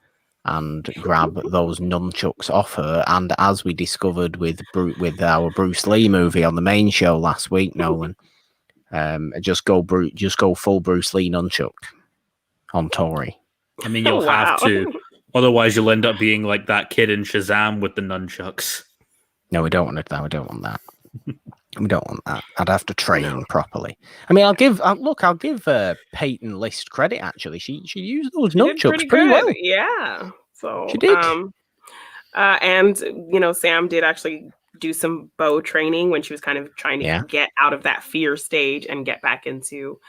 and grab those nunchucks off her. And as we discovered with our Bruce Lee movie on the main show last week, Nolan, just go full Bruce Lee nunchuck on Tori. I mean, you'll have to. Otherwise, you'll end up being like that kid in Shazam with the nunchucks. No, we don't want that. We don't want that. We don't want that. I'd have to train properly. I mean, I'll give Peyton List credit. Actually, she used those She did nunchucks pretty well. Yeah. So She did. And Sam did actually do some bow training when she was kind of trying to get out of that fear stage and get back into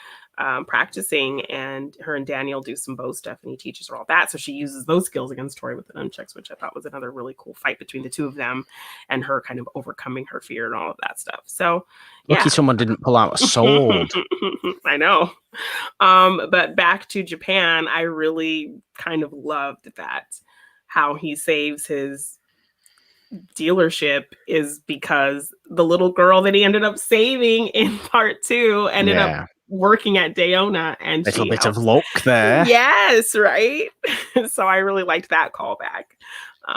practicing. And her and Daniel do some bow stuff, and he teaches her all that. So she uses those skills against Tori with the nunchucks, which I thought was another really cool fight between the two of them, and her kind of overcoming her fear and all of that stuff. So lucky someone didn't pull out a sword. I know. But back to Japan, I really kind of loved that. How he saves his dealership is because the little girl that he ended up saving in part 2 ended up working at Dayona, and little bit of luck there. Yes, right. So I really liked that callback.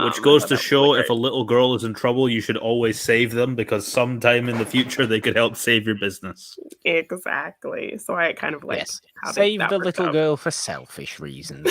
Which goes to show if a little girl is in trouble, you should always save them, because sometime in the future they could help save your business. Exactly. So I kind of like save the little girl for selfish reasons.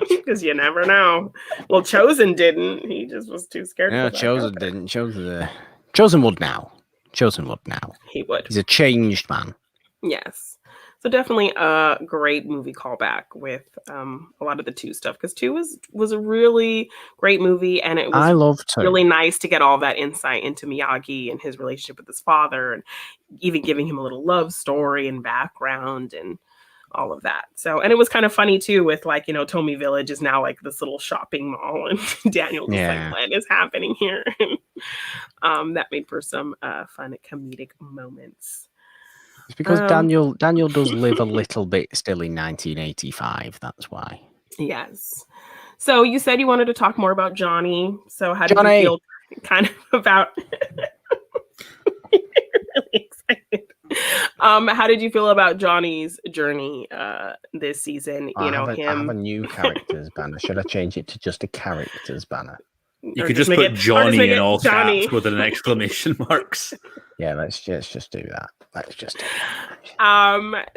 Because you never know. Well, Chosen didn't. He just was too scared. No, Chosen didn't. Chosen would now. Chosen would now. He would. He's a changed man. Yes. So definitely a great movie callback with a lot of the 2 stuff, because 2 was a really great movie, and it was really nice to get all that insight into Miyagi and his relationship with his father, and even giving him a little love story and background and all of that. So, and it was kind of funny too with like, Tomy Village is now like this little shopping mall, and Daniel was like, what is happening here? That made for some fun comedic moments. It's because Daniel does live a little bit still in 1985. That's why. Yes. So you said you wanted to talk more about Johnny. So how did you feel kind of about... really excited. How did you feel about Johnny's journey this season? I have a new characters banner. Should I change it to just a characters banner? You could just put Johnny in all caps with an exclamation marks. Yeah, let's just do that.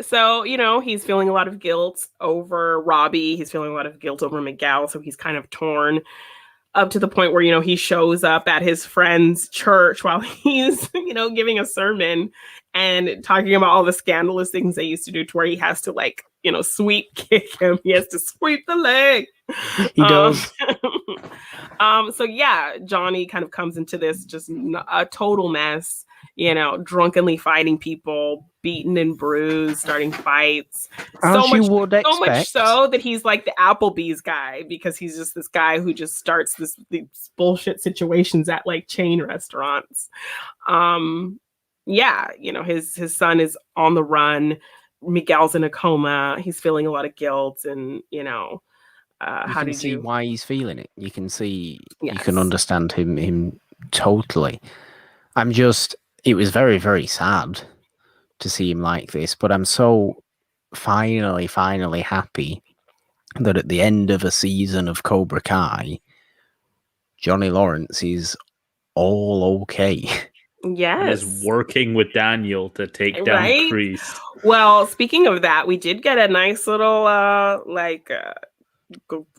So, he's feeling a lot of guilt over Robbie. He's feeling a lot of guilt over Miguel. So he's kind of torn up to the point where, he shows up at his friend's church while he's, giving a sermon and talking about all the scandalous things they used to do, to where he has to sweep kick him. He has to sweep the leg. He does. So Johnny kind of comes into this just a total mess, drunkenly fighting people, beaten and bruised, starting fights. So much so that he's like the Applebee's guy, because he's just this guy who just starts these bullshit situations at like chain restaurants. His son is on the run. Miguel's in a coma. He's feeling a lot of guilt, and how did you see why he's feeling it? You can see, you can understand him totally. It was very, very sad to see him like this, but I'm so finally happy that at the end of a season of Cobra Kai, Johnny Lawrence is all okay. Yes. And is working with Daniel to take down Kreese. Well, speaking of that, we did get a nice little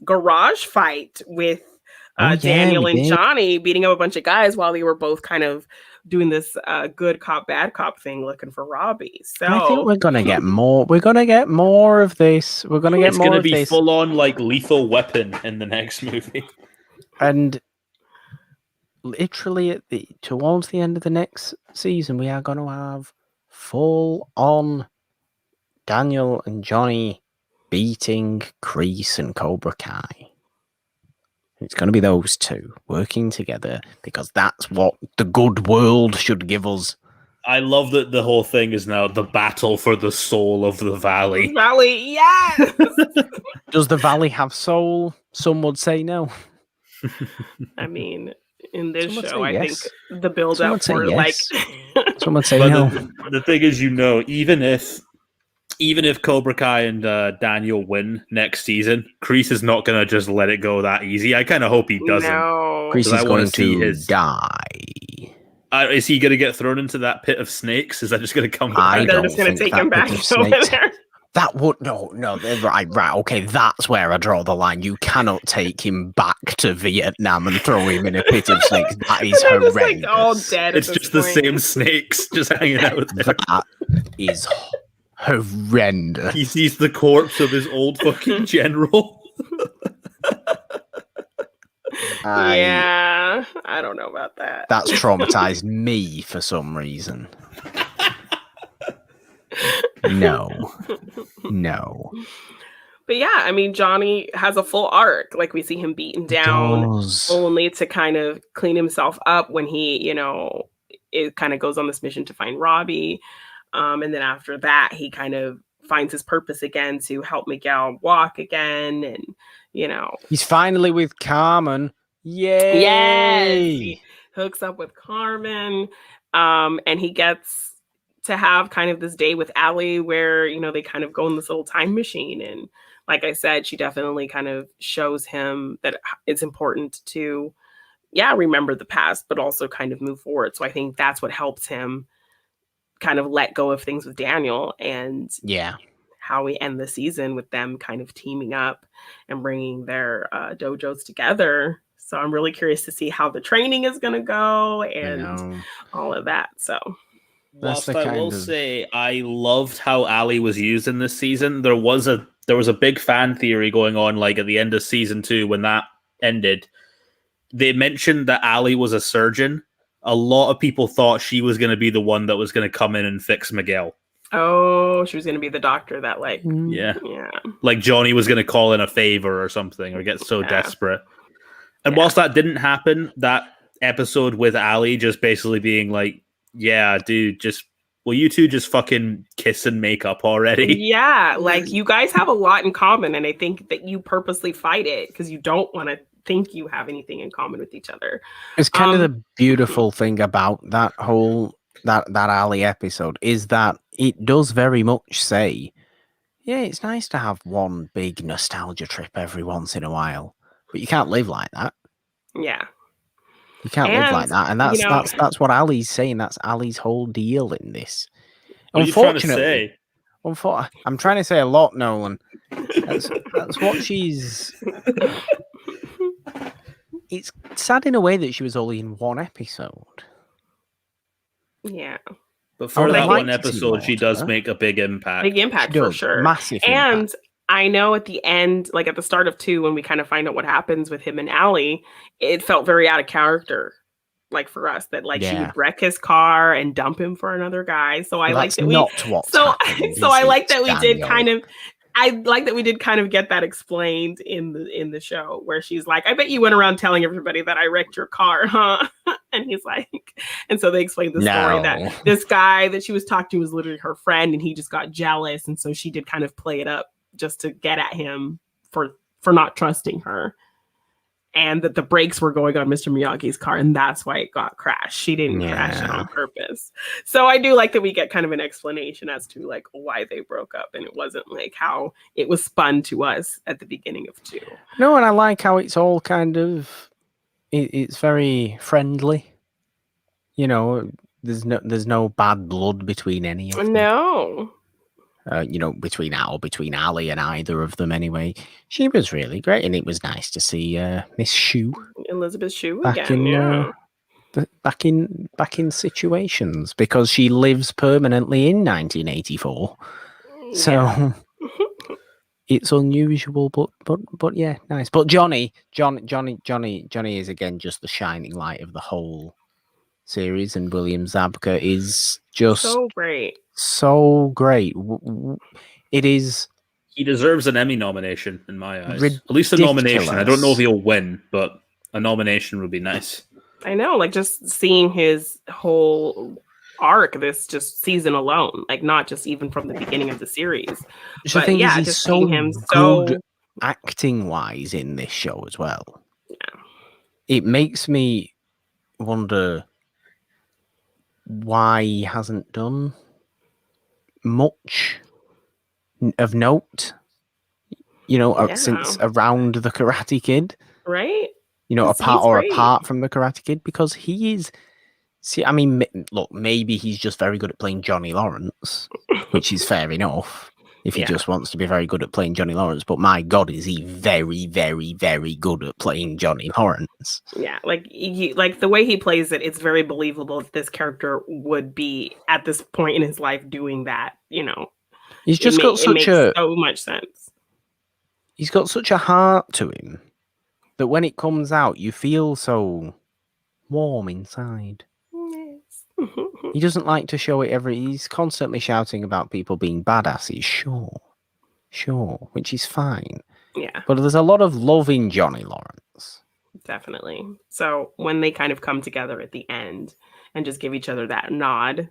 garage fight with Daniel and Johnny beating up a bunch of guys while they were both kind of doing this good cop, bad cop thing, looking for Robbie. So I think we're gonna get more. We're gonna get more of this. We're gonna get more of this. It's gonna be full on like Lethal Weapon in the next movie. And literally towards the end of the next season, we are gonna have full on Daniel and Johnny beating Kreese and Cobra Kai. It's going to be those two working together, because that's what the good world should give us. I love that the whole thing is now the battle for the soul of the valley. Valley, yes! Does the valley have soul? Some would say no. I mean, in this show, I think the build-up for Some would say no. The thing is, even if Cobra Kai and Daniel win next season, Kreese is not going to just let it go that easy. I kind of hope he doesn't. No. Kreese is going to die. Is he going to get thrown into that pit of snakes? Is that just going to come back? They're just going to take him back over there. That would no, right, okay. That's where I draw the line. You cannot take him back to Vietnam and throw him in a pit of snakes. That is They're just like horrendous. all dead. It's at this just the point. same snakes just hanging out there. That is horrendous. He sees the corpse of his old fucking general. Yeah, I don't know about that. That's traumatized me for some reason. No. But yeah, I mean, Johnny has a full arc. Like we see him beaten down, only to kind of clean himself up when he, it kind of goes on this mission to find Robbie. And then after that, he kind of finds his purpose again to help Miguel walk again. And, he's finally with Carmen. Yay! Yes! He hooks up with Carmen. And he gets to have kind of this day with Allie where, they kind of go in this little time machine. And like I said, she definitely kind of shows him that it's important to, remember the past, but also kind of move forward. So I think that's what helps him kind of let go of things with Daniel, and how we end the season with them kind of teaming up and bringing their dojos together. So I'm really curious to see how the training is going to go and all of that. So whilst I will say I loved how Allie was used in this season, there was a big fan theory going on, like at the end of season 2 when that ended. They mentioned that Allie was a surgeon. A lot of people thought she was going to be the one that was going to come in and fix Miguel. Oh, she was going to be the doctor that yeah. Like Johnny was going to call in a favor or something, or get so desperate. And whilst that didn't happen, that episode with Allie just basically being like, yeah, dude, will you two just fucking kiss and make up already? Yeah, like you guys have a lot in common, and I think that you purposely fight it because you don't want to think you have anything in common with each other. It's kind of the beautiful thing about that whole that Allie episode is that it does very much say, yeah, it's nice to have one big nostalgia trip every once in a while, but you can't live like that. Yeah. You can't live like that, and that's what Allie's saying. That's Allie's whole deal in this. What are you trying to say? I'm trying to say a lot, Nolan. That's what she's. It's sad in a way that she was only in one episode. Yeah, but for that one episode, she does make a big impact. Big impact for sure, massive. And impact. I know at the end, like at the start of 2, when we kind of find out what happens with him and Allie, it felt very out of character, like for us, that she would wreck his car and dump him for another guy. So I like that we I like that we did kind of. I like that we did kind of get that explained in the show where she's like, I bet you went around telling everybody that I wrecked your car, huh? And he's like, and so they explained the story that this guy that she was talking to was literally her friend, and he just got jealous, and so she did kind of play it up just to get at him for not trusting her, and that the brakes were going on Mr. Miyagi's car, and that's why it got crashed. She didn't crash it on purpose. So I do like that we get kind of an explanation as to like why they broke up, and it wasn't like how it was spun to us at the beginning of 2. No, and I like how it's all kind of it's very friendly. There's no bad blood between any of them. No. Between Ali and either of them anyway. She was really great, and it was nice to see Miss Shue. Elizabeth Shue back again, back in situations, because she lives permanently in 1984. So it's unusual, but yeah, nice. But Johnny is again just the shining light of the whole series, and William Zabka is just so great. So great. It is. He deserves an Emmy nomination in my eyes. Ridiculous. At least a nomination. I don't know if he'll win, but a nomination would be nice. I know, like just seeing his whole arc this just season alone, like not just even from the beginning of the series. The thing is, he's so good acting wise in this show as well. Yeah. It makes me wonder why he hasn't done much of note, since around the Karate Kid, right? Apart from the Karate Kid, because he is. See, I mean, look, maybe he's just very good at playing Johnny Lawrence, which is fair enough. if he just wants to be very good at playing Johnny Lawrence. But my God, is he very, very, very good at playing Johnny Lawrence? Yeah, like like the way he plays it, it's very believable that this character would be at this point in his life doing that. He's just got it makes so much sense. He's got such a heart to him that when it comes out, you feel so warm inside. Yes. He doesn't like to show it he's constantly shouting about people being badasses, sure, which is fine. Yeah. But there's a lot of love in Johnny Lawrence. Definitely. So when they kind of come together at the end and just give each other that nod,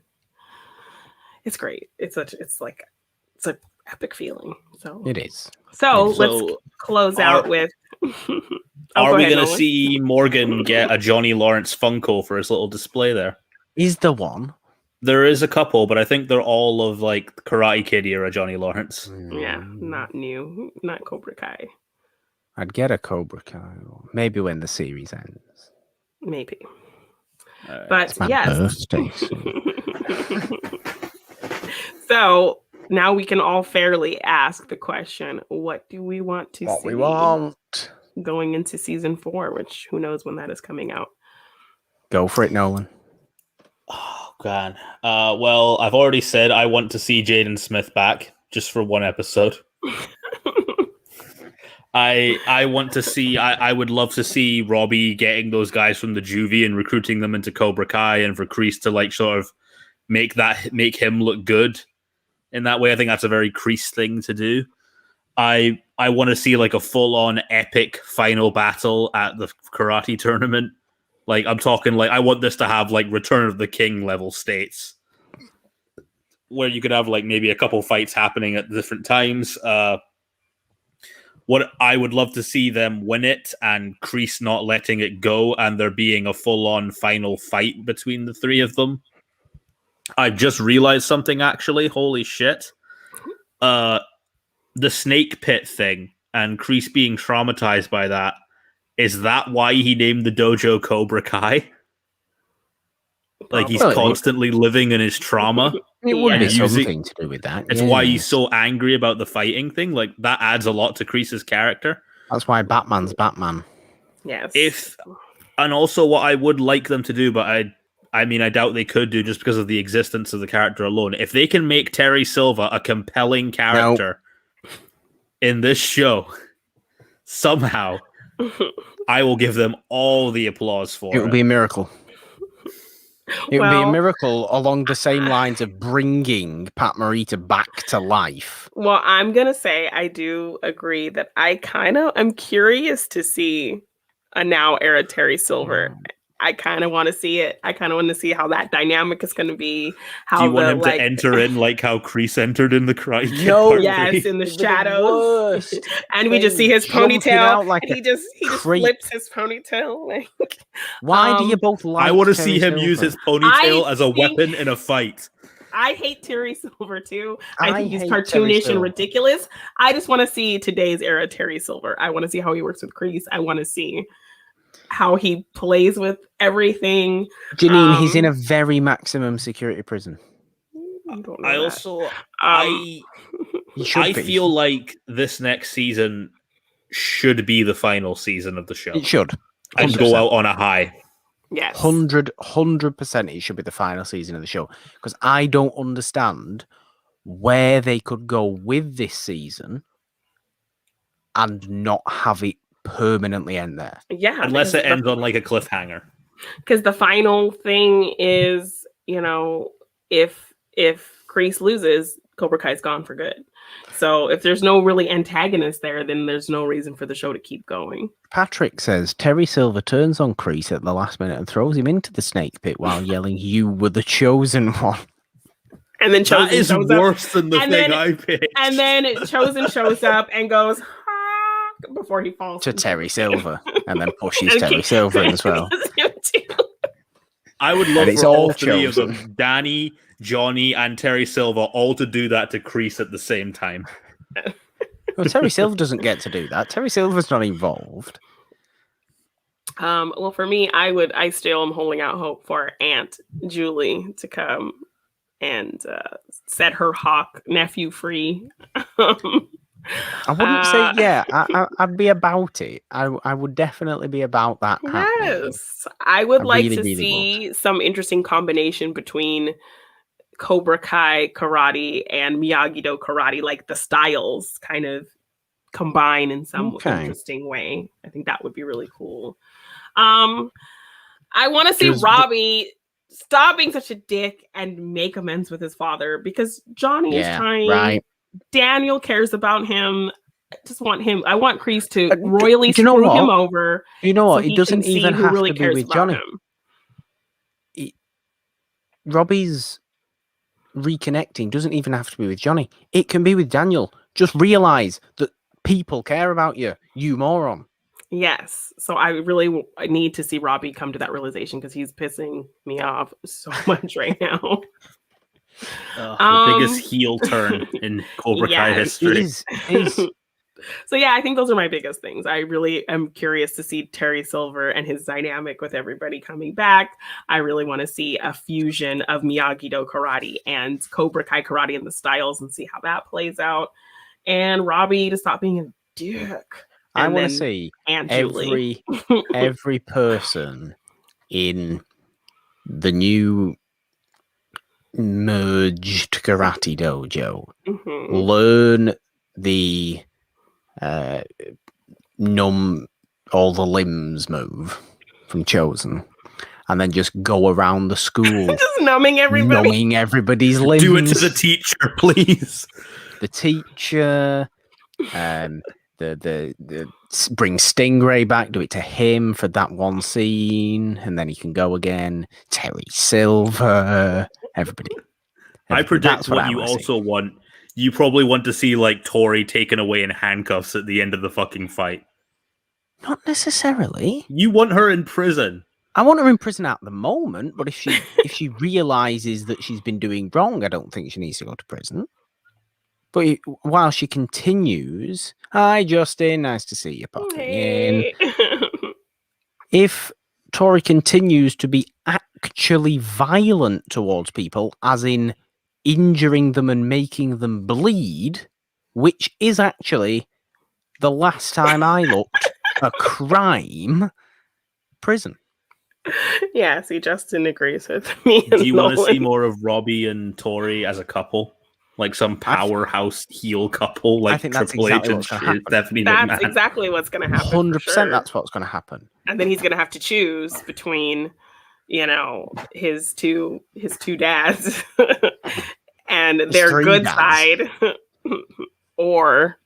it's great. It's an epic feeling. So It is. So let's close out with. Are we going to see Morgan get a Johnny Lawrence Funko for his little display there? Is the one? There is a couple, but I think they're all of like Karate Kid era Johnny Lawrence. Yeah, not new, not Cobra Kai. I'd get a Cobra Kai, maybe when the series ends. Maybe. But it's my yes. birthday. So now we can all fairly ask the question: what do we want to see? What we want going into season 4, which who knows when that is coming out. Go for it, Nolan. Oh, God. Well, I've already said I want to see Jaden Smith back just for one episode. I want to see, I would love to see Robbie getting those guys from the juvie and recruiting them into Cobra Kai, and for Kreese to like sort of make him look good in that way. I think that's a very Kreese thing to do. I want to see like a full-on epic final battle at the karate tournament. Like, I'm talking like, I want this to have like Return of the King level states where you could have like maybe a couple fights happening at different times. What I would love to see them win it and Kreese not letting it go and there being a full-on final fight between the three of them. I just realized something actually. Holy shit. The snake pit thing and Kreese being traumatized by that. Is that why he named the dojo Cobra Kai? Like he's constantly living in his trauma. It would be something to do with that. It's why he's so angry about the fighting thing. Like that adds a lot to Kreese's character. That's why Batman's Batman. Yes. And also what I would like them to do, but I mean, I doubt they could do just because of the existence of the character alone. If they can make Terry Silva a compelling character in this show, somehow, I will give them all the applause for it. It would be a miracle. It would be a miracle along the same lines of bringing Pat Morita back to life. Well, I'm going to say I do agree that I'm curious to see a now era Terry Silver. I kind of want to see it. I kind of want to see how that dynamic is going to be. How do you want him to enter in like how Kreese entered in the Karate Kid? No, yes, in the shadows. And we just see his ponytail, like and he just flips his ponytail. Like, why do you both like? I want to see him use his ponytail as a weapon in a fight. I hate Terry Silver too. I think he's cartoonish and ridiculous. I just want to see today's era Terry Silver. I want to see how he works with Kreese. I want to see how he plays with everything. Janine, he's in a very maximum security prison. I feel like this next season should be the final season of the show. It should. 100%. And go out on a high. Yes. 100% it should be the final season of the show. Because I don't understand where they could go with this season and not have it permanently end there. Yeah. Unless it ends on like a cliffhanger. Because the final thing is, if Kreese loses, Cobra Kai's gone for good. So if there's no really antagonist there, then there's no reason for the show to keep going. Patrick says Terry Silver turns on Kreese at the last minute and throws him into the snake pit while yelling, "You were the chosen one." And then Chosen that is shows worse up, than the thing I picked. And then Chosen shows up and goes before he falls to Terry Silver, and then pushes Terry Silver in as well. I would love for all three of them, Danny, Johnny, and Terry Silver, all to do that to Kreese at the same time. Well, Terry Silver doesn't get to do that. Terry Silver's not involved. Well, for me, I still am holding out hope for Aunt Julie to come and set her hawk nephew free. I wouldn't say, I'd be about it. I would definitely be about that happening. Yes, I would I like really, to really see some interesting combination between Cobra Kai karate and Miyagi-Do karate, like the styles kind of combine in some interesting way. I think that would be really cool. I want to see Robbie stop being such a dick and make amends with his father, because Johnny is trying. Right. Daniel cares about him. I just want him. I want Kreese to royally screw him over. You know what? So It doesn't even have really to be with Johnny. Robbie's reconnecting doesn't even have to be with Johnny. It can be with Daniel. Just realize that people care about you, you moron. Yes. So I really need to see Robbie come to that realization, because he's pissing me off so much right now. The biggest heel turn in Cobra Kai history. It is. So yeah, I think those are my biggest things. I really am curious to see Terry Silver and his dynamic with everybody coming back. I really want to see a fusion of Miyagi-Do karate and Cobra Kai karate and the styles, and see how that plays out. And Robbie to stop being a dick. I want to see every person in the new merged karate dojo learn the numb all the limbs move from Chosen, and then just go around the school just numbing everybody's limbs. Do it to the teacher, please. The teacher, the bring Stingray back, do it to him for that one scene, and then he can go again. Terry Silver, everybody. I predict what you also want. You probably want to see like Tori taken away in handcuffs at the end of the fucking fight. Not necessarily. You want her in prison. I want her in prison at the moment, but if she realizes that she's been doing wrong, I don't think she needs to go to prison. But while she continues, hi Justin, nice to see you popping in. If Tori continues to be actually violent towards people, as in injuring them and making them bleed, which is actually, the last time I looked, a crime, prison. Yeah, see, Justin agrees with me. Do you want to see more of Robbie and Tori as a couple? Like some powerhouse heel couple, like Triple H and Stephanie McMahon. That's exactly what's going to happen. 100%, that's what's going to happen. And then he's going to have to choose between, his two dads and their good side, or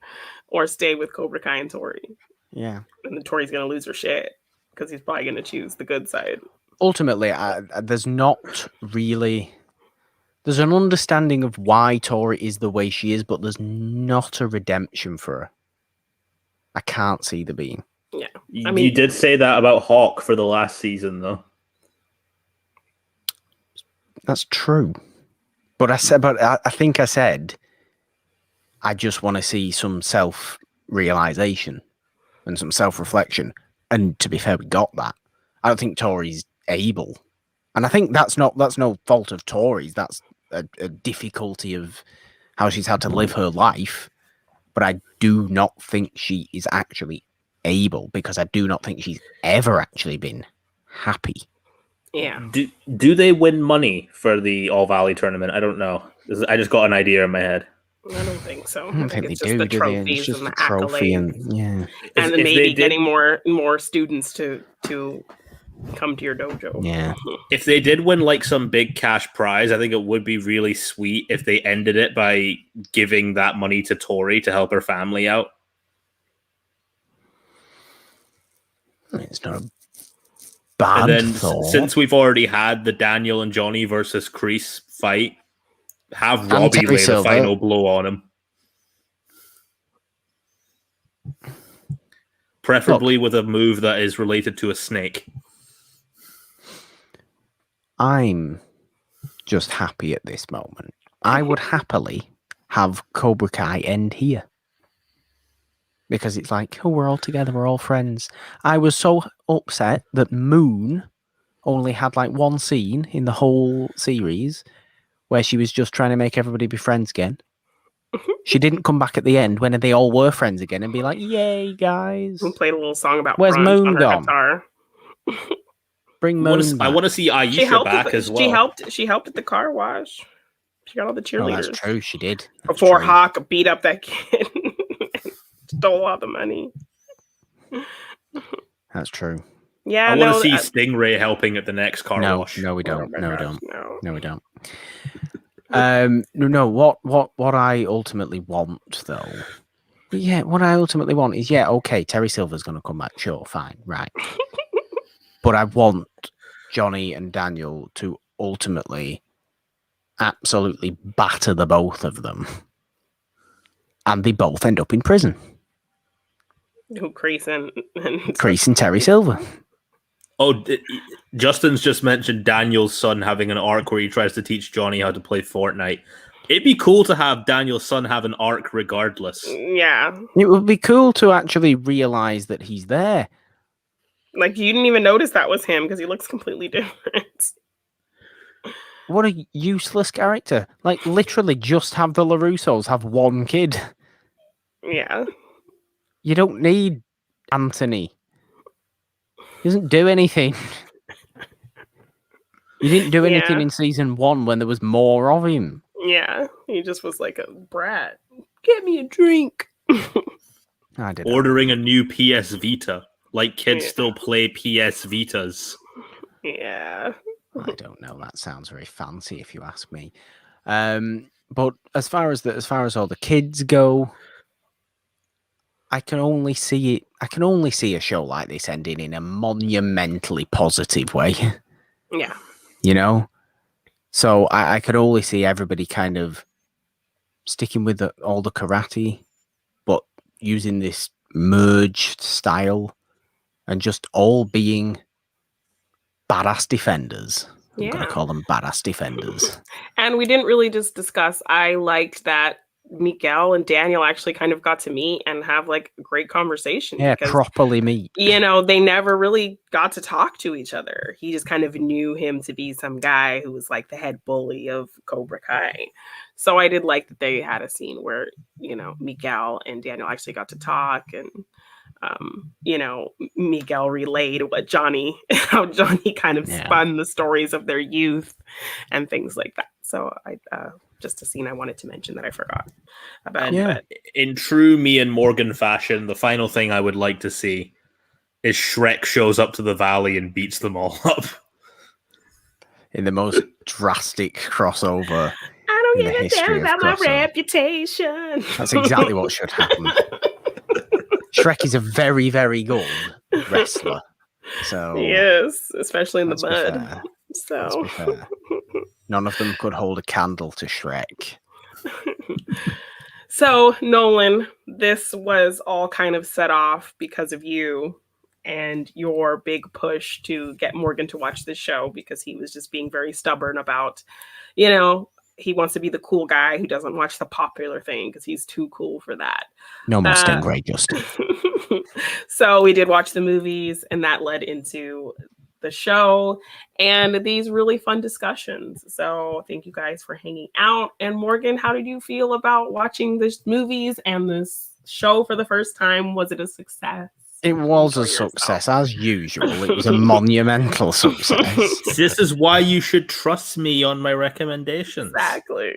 stay with Cobra Kai and Tori. Yeah, and then Tori's going to lose her shit because he's probably going to choose the good side. Ultimately, there's not really. There's an understanding of why Tori is the way she is, but there's not a redemption for her. I can't see there being. Yeah. You did say that about Hawk for the last season, though. That's true. But I think I said, I just want to see some self-realization and some self-reflection. And to be fair, we got that. I don't think Tori's able. And I think that's no fault of Tori's. That's a difficulty of how she's had to live her life. But I do not think she is actually able, because I do not think she's ever actually been happy. Yeah. Do they win money for the All Valley tournament? I don't know. I just got an idea in my head. I don't think so. I don't think it's they just do. The trophies it's just and the trophy accolades. Yeah. And then maybe getting more students to come to your dojo. Yeah. If they did win like some big cash prize, I think it would be really sweet if they ended it by giving that money to Tori to help her family out. It's not a bad thought. Since we've already had the Daniel and Johnny versus Kreese fight, have Robbie lay the final blow on him. Preferably with a move that is related to a snake. I'm just happy at this moment. I would happily have Cobra Kai end here. Because it's like, oh, we're all together, we're all friends. I was so upset that Moon only had like one scene in the whole series where she was just trying to make everybody be friends again. She didn't come back at the end when they all were friends again and be like, "Yay, guys!" Who played a little song about Where's brunch Moon on her gone? guitar. Bring I wanna Moon s- I back. want to see She Aisha helped. back as well. She helped at the car wash. She got all the Oh, cheerleaders. that's true. She did. That's Before true. Hawk beat up that kid, stole all the money. That's true. Yeah, I want no, to see Stingray helping at the next car No, wash. no, we oh don't. my No, we gosh, don't. no. No, we don't. No. What I ultimately want, though, what I ultimately want is, okay, Terry Silver's going to come back. Sure, fine, right. But I want Johnny and Daniel to ultimately absolutely batter the both of them, and they both end up in prison. Who Kreese and Kreese and Terry Silver. Oh, Justin's just mentioned Daniel's son having an arc where he tries to teach Johnny how to play Fortnite. It'd be cool to have Daniel's son have an arc regardless. Yeah, It would be cool to actually realize that he's there. like you didn't even notice that was him because he looks completely different. What a useless character. Like, literally just have the LaRussos have one kid. Yeah, You don't need Anthony. He doesn't do anything. You didn't do anything Yeah. in season 1 when there was more of him. yeah, he just was like a brat. Get me a drink. I did. Ordering a new PS Vita. Like kids Yeah. still play PS Vitas. Yeah, I don't know. That sounds very fancy, if you ask me. But as far as all the kids go, I can only see it. I can only see a show like this ending in a monumentally positive way. yeah, You know, so I could only see everybody kind of sticking with all the karate, but using this merged style and just all being badass defenders. I'm going yeah. to call them badass defenders. And we didn't really just discuss. I liked that Miguel and Daniel actually kind of got to meet and have like a great conversation. Yeah, because, properly meet. you know, they never really got to talk to each other. He just kind of knew him to be some guy who was like the head bully of Cobra Kai. So I did like that they had a scene where, you know, Miguel and Daniel actually got to talk, and you know, Miguel relayed how Johnny kind of spun the stories of their youth and things like that. So I just a scene I wanted to mention that I forgot about. And in true me and Morgan fashion, the final thing I would like to see is Shrek shows up to the valley and beats them all up. In the most drastic crossover. I in don't the give a damn history of about my crossover. reputation. That's exactly what should happen. Shrek is a very, very good wrestler. So yes, especially in the let's be mud. fair. So Let's be fair. None of them could hold a candle to Shrek. So, Nolan, this was all kind of set off because of you and your big push to get Morgan to watch this show, because he was just being very stubborn about, you know, he wants to be the cool guy who doesn't watch the popular thing because he's too cool for that. No more Stingray, Justin. So we did watch the movies, and that led into the show and these really fun discussions. So thank you guys for hanging out. And Morgan, how did you feel about watching the movies and this show for the first time? Was it a success? It was a success, as usual. It was a monumental success. This is why you should trust me on my recommendations. Exactly.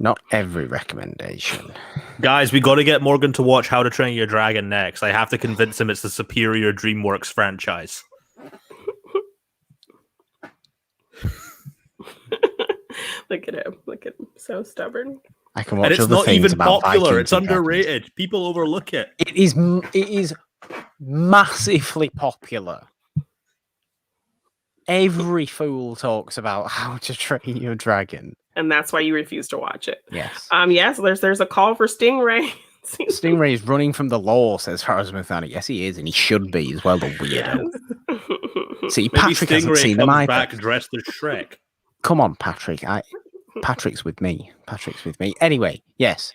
Not every recommendation. Guys, we got to get Morgan to watch How to Train Your Dragon next. I have to convince him it's the superior DreamWorks franchise. Look at him. Look at him. So stubborn. I can watch And it's other not things even about popular. Vikings It's and dragons. underrated. People overlook it. It is massively popular. Every fool talks about How to Train Your Dragon. And that's why you refuse to watch it. Yes. Yes, there's a call for Stingray. Stingray is running from the law, says Faraz Methani. Yes, he is, and he should be as well, the weirdo. Yes. See, Maybe Patrick hasn't Stingray seen them comes either. back dressed as Shrek. Come on, Patrick. Patrick's with me. Patrick's with me. Anyway, yes,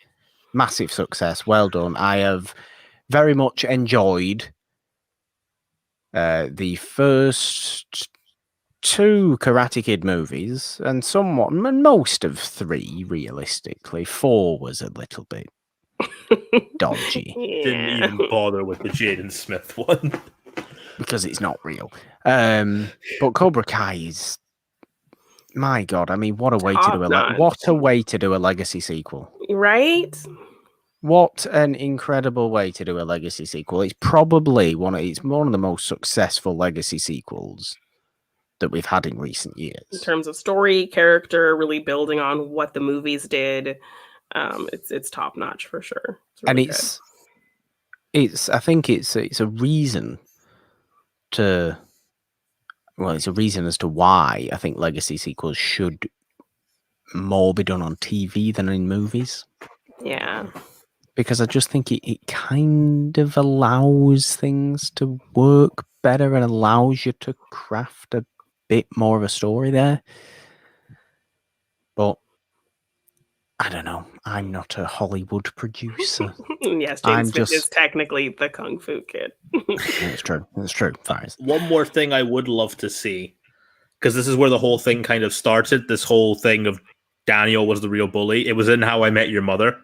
massive success. Well done. I have very much enjoyed the first 2 Karate Kid movies and most of 3 realistically. 4 was a little bit dodgy Didn't Yeah. even bother with the Jaden Smith one. because it's not real. But Cobra Kai is, my God, I mean, what a way to do Top-notch. what a way to do a legacy sequel. Right? What an incredible way to do a legacy sequel. It's probably one of the most successful legacy sequels that we've had in recent years. In terms of story, character, really building on what the movies did. It's top notch for sure. It's really and I think it's a reason to, well, it's a reason as to why I think legacy sequels should more be done on TV than in movies. good. Yeah. Because I just think it kind of allows things to work better and allows you to craft a bit more of a story there. But I don't know. I'm not a Hollywood producer. Yes, I'm James Smith is just- technically the Kung Fu Kid. It's true. It's true. Fires. One more thing I would love to see, because this is where the whole thing kind of started. This whole thing of Daniel was the real bully. It was in How I Met Your Mother.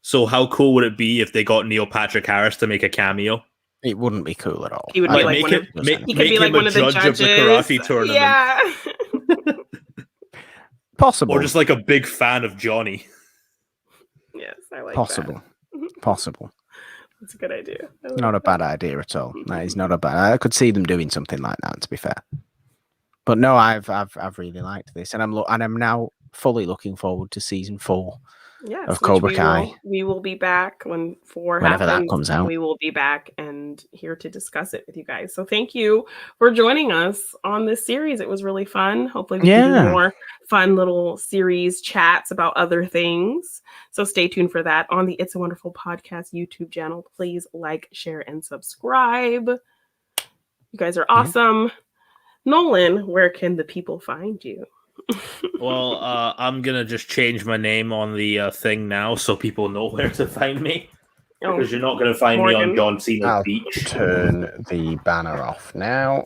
So how cool would it be if they got Neil Patrick Harris to make a cameo? It wouldn't be cool at all. He would be like one of- He could be like one of the judge judges. of the karate tournament. Yeah. Possible. Or just like a big fan of Johnny. Yes, I like possible. that. Possible. That's a good idea. I like Not a that. bad idea at all. That is not a bad. I could see them doing something like that. To be fair, but no, I've really liked this, and I'm now fully looking forward to season 4 Yes, of which Cobra Kai. We will be back when 4 Whenever that happens. comes out. We will be back and here to discuss it with you guys. So thank you for joining us on this series. It was really fun. Hopefully we can Yeah. do more fun little series chats about other things. So stay tuned for that on the It's a Wonderful Podcast YouTube channel. Please like, share, and subscribe. You guys are awesome. Nolan, where can the people find you? Well, I'm gonna just change my name on the thing now, so people know where to find me. Oh, Because you're not gonna find me Morgan. on John Cena's I'll beach. turn the banner off now.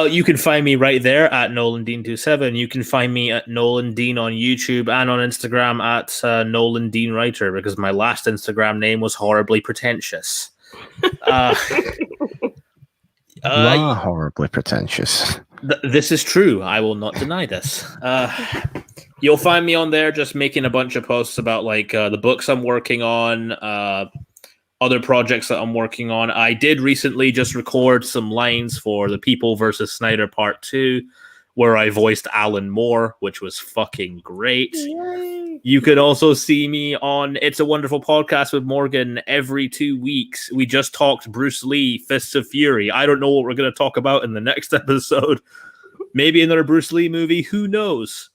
You can find me right there at NolanDean27. You can find me at Nolan Dean on YouTube and on Instagram at Nolan Dean Writer, because my last Instagram name was horribly pretentious. You are horribly pretentious. This is true. I will not deny this. You'll find me on there just making a bunch of posts about like the books I'm working on, other projects that I'm working on. I did recently just record some lines for The People versus Snyder Part 2, where I voiced Alan Moore, which was fucking great. Yay. You can also see me on It's a Wonderful Podcast with Morgan every 2 weeks. We just talked Bruce Lee, Fists of Fury. I don't know what we're going to talk about in the next episode. Maybe another Bruce Lee movie. Who knows?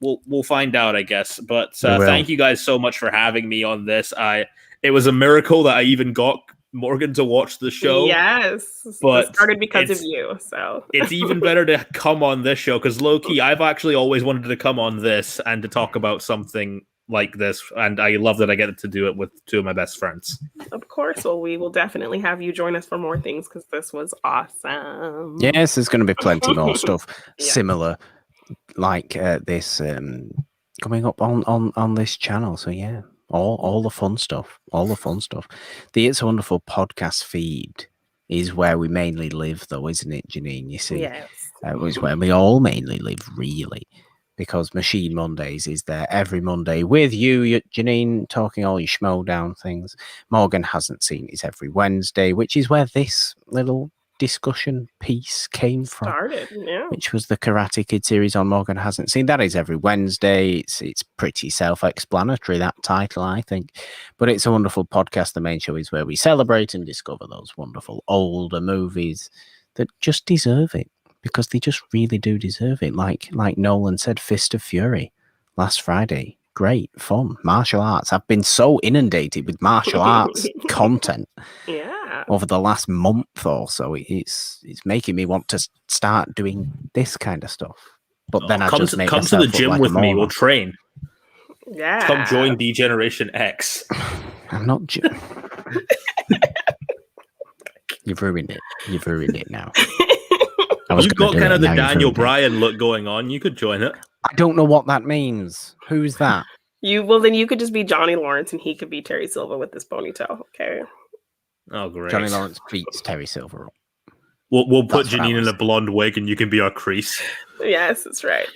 We'll find out, I guess. But thank you guys so much for having me on this. It was a miracle that I even got Morgan to watch the show. Yes, but it started because of you. So it's even better to come on this show because low key, I've actually always wanted to come on this and to talk about something like this, and I love that I get to do it with 2 of my best friends. of course, well, we will definitely have you join us for more things because this was awesome. Yes, there's going to be plenty more stuff Yeah. similar like this coming up on this channel. So yeah, all the fun stuff, The It's a Wonderful Podcast feed is where we mainly live, though, isn't it, Janine? You see, Yes. is where we all mainly live, really, because Machine Mondays is there every Monday with you, Janine, talking all your schmo down things. Morgan hasn't seen it's every Wednesday, which is where this little discussion piece came from, Started, yeah. which was the Karate Kid series on Morgan Hasn't Seen. That is every Wednesday. It's pretty self-explanatory, that title, I think. But It's a Wonderful Podcast. The main show is where we celebrate and discover those wonderful older movies that just deserve it, because they just really do deserve it. Like Nolan said, Fist of Fury last Friday. Great fun. Martial arts. I've been so inundated with martial arts content Yeah. over the last month or so. It's making me want to start doing this kind of stuff. But then I come just to, make come to myself the look gym like a with me. moron. We'll train. Yeah. Come join D-Generation X. I'm not. You've ruined it. You've ruined it now. You've got kind of the Daniel Bryan look going on. You could join it. I don't know what that means. Who's that? Then you could just be Johnny Lawrence and he could be Terry Silver with this ponytail. Okay. Oh, great. Johnny Lawrence beats Terry Silver up. We'll put Janine in a blonde wig and you can be our Crease. Yes, that's right.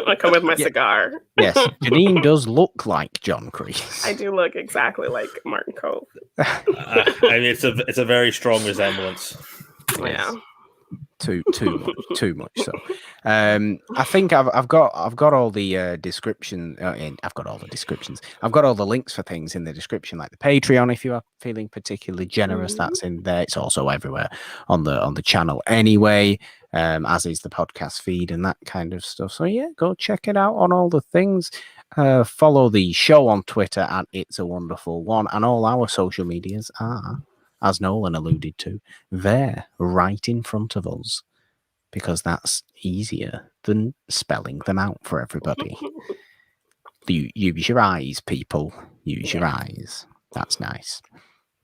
I come with my cigar. Yes, Janine does look like John Crease. I do look exactly like Martin Cove. I mean, it's a very strong resemblance. Yeah. Too much. So, I think I've got all the description. I've got all the descriptions. I've got all the links for things in the description, like the Patreon. If you are feeling particularly generous, that's in there. It's also everywhere on the channel anyway, as is the podcast feed and that kind of stuff. So yeah, go check it out on all the things. Follow the show on Twitter at It's a Wonderful One, and all our social medias are, as Nolan alluded to, there right in front of us, because that's easier than spelling them out for everybody. Use your eyes, people. Use your eyes. That's nice.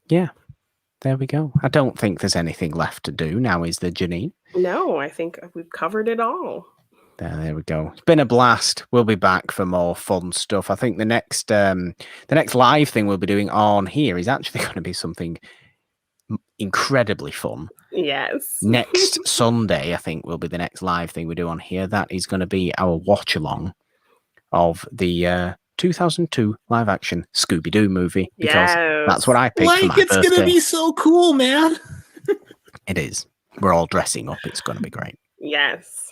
Yeah, there we go. I don't think there's anything left to do now, is there, Janine? No, I think we've covered it all. There we go. It's been a blast. We'll be back for more fun stuff. I think the next live thing we'll be doing on here is actually going to be something incredibly fun. Yes. Next Sunday, I think, will be the next live thing we do on here. That is going to be our watch along of the 2002 live action Scooby-Doo movie, because that's what I picked for my birthday. It's going to be so cool, man. It is. We're all dressing up. It's going to be great. Yes.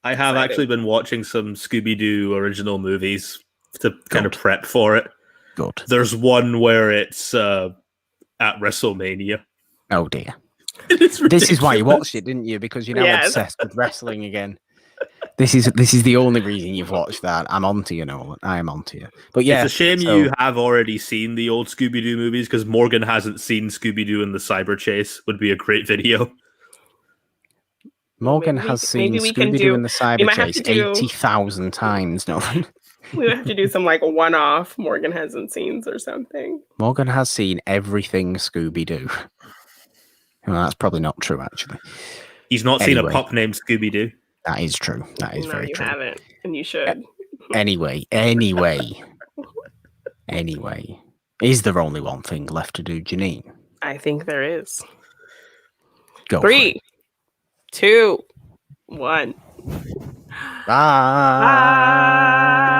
I have actually been watching some Scooby-Doo original movies to kind of prep for it. Good. There's one where it's at WrestleMania. Oh dear. This is why you watched it, didn't you? Because you're now obsessed with wrestling again. This is the only reason you've watched that. I'm onto you, Nolan. I am onto you. But yeah, it's a shame you have already seen the old Scooby-Doo movies, because Morgan hasn't seen Scooby-Doo and the Cyber Chase. Would be a great video. Morgan has seen Scooby-Doo and the Cyber Chase 80,000 times, Nolan. We have to do some like one-off Morgan hasn't seen or something. Morgan has seen everything Scooby-Doo. Well, that's probably not true, actually. He's not seen a pup named Scooby-Doo. That is true. That is very true. No, you haven't, and you should. Anyway. Is there only one thing left to do, Janine? I think there is. Go 3, 2, 1. Bye.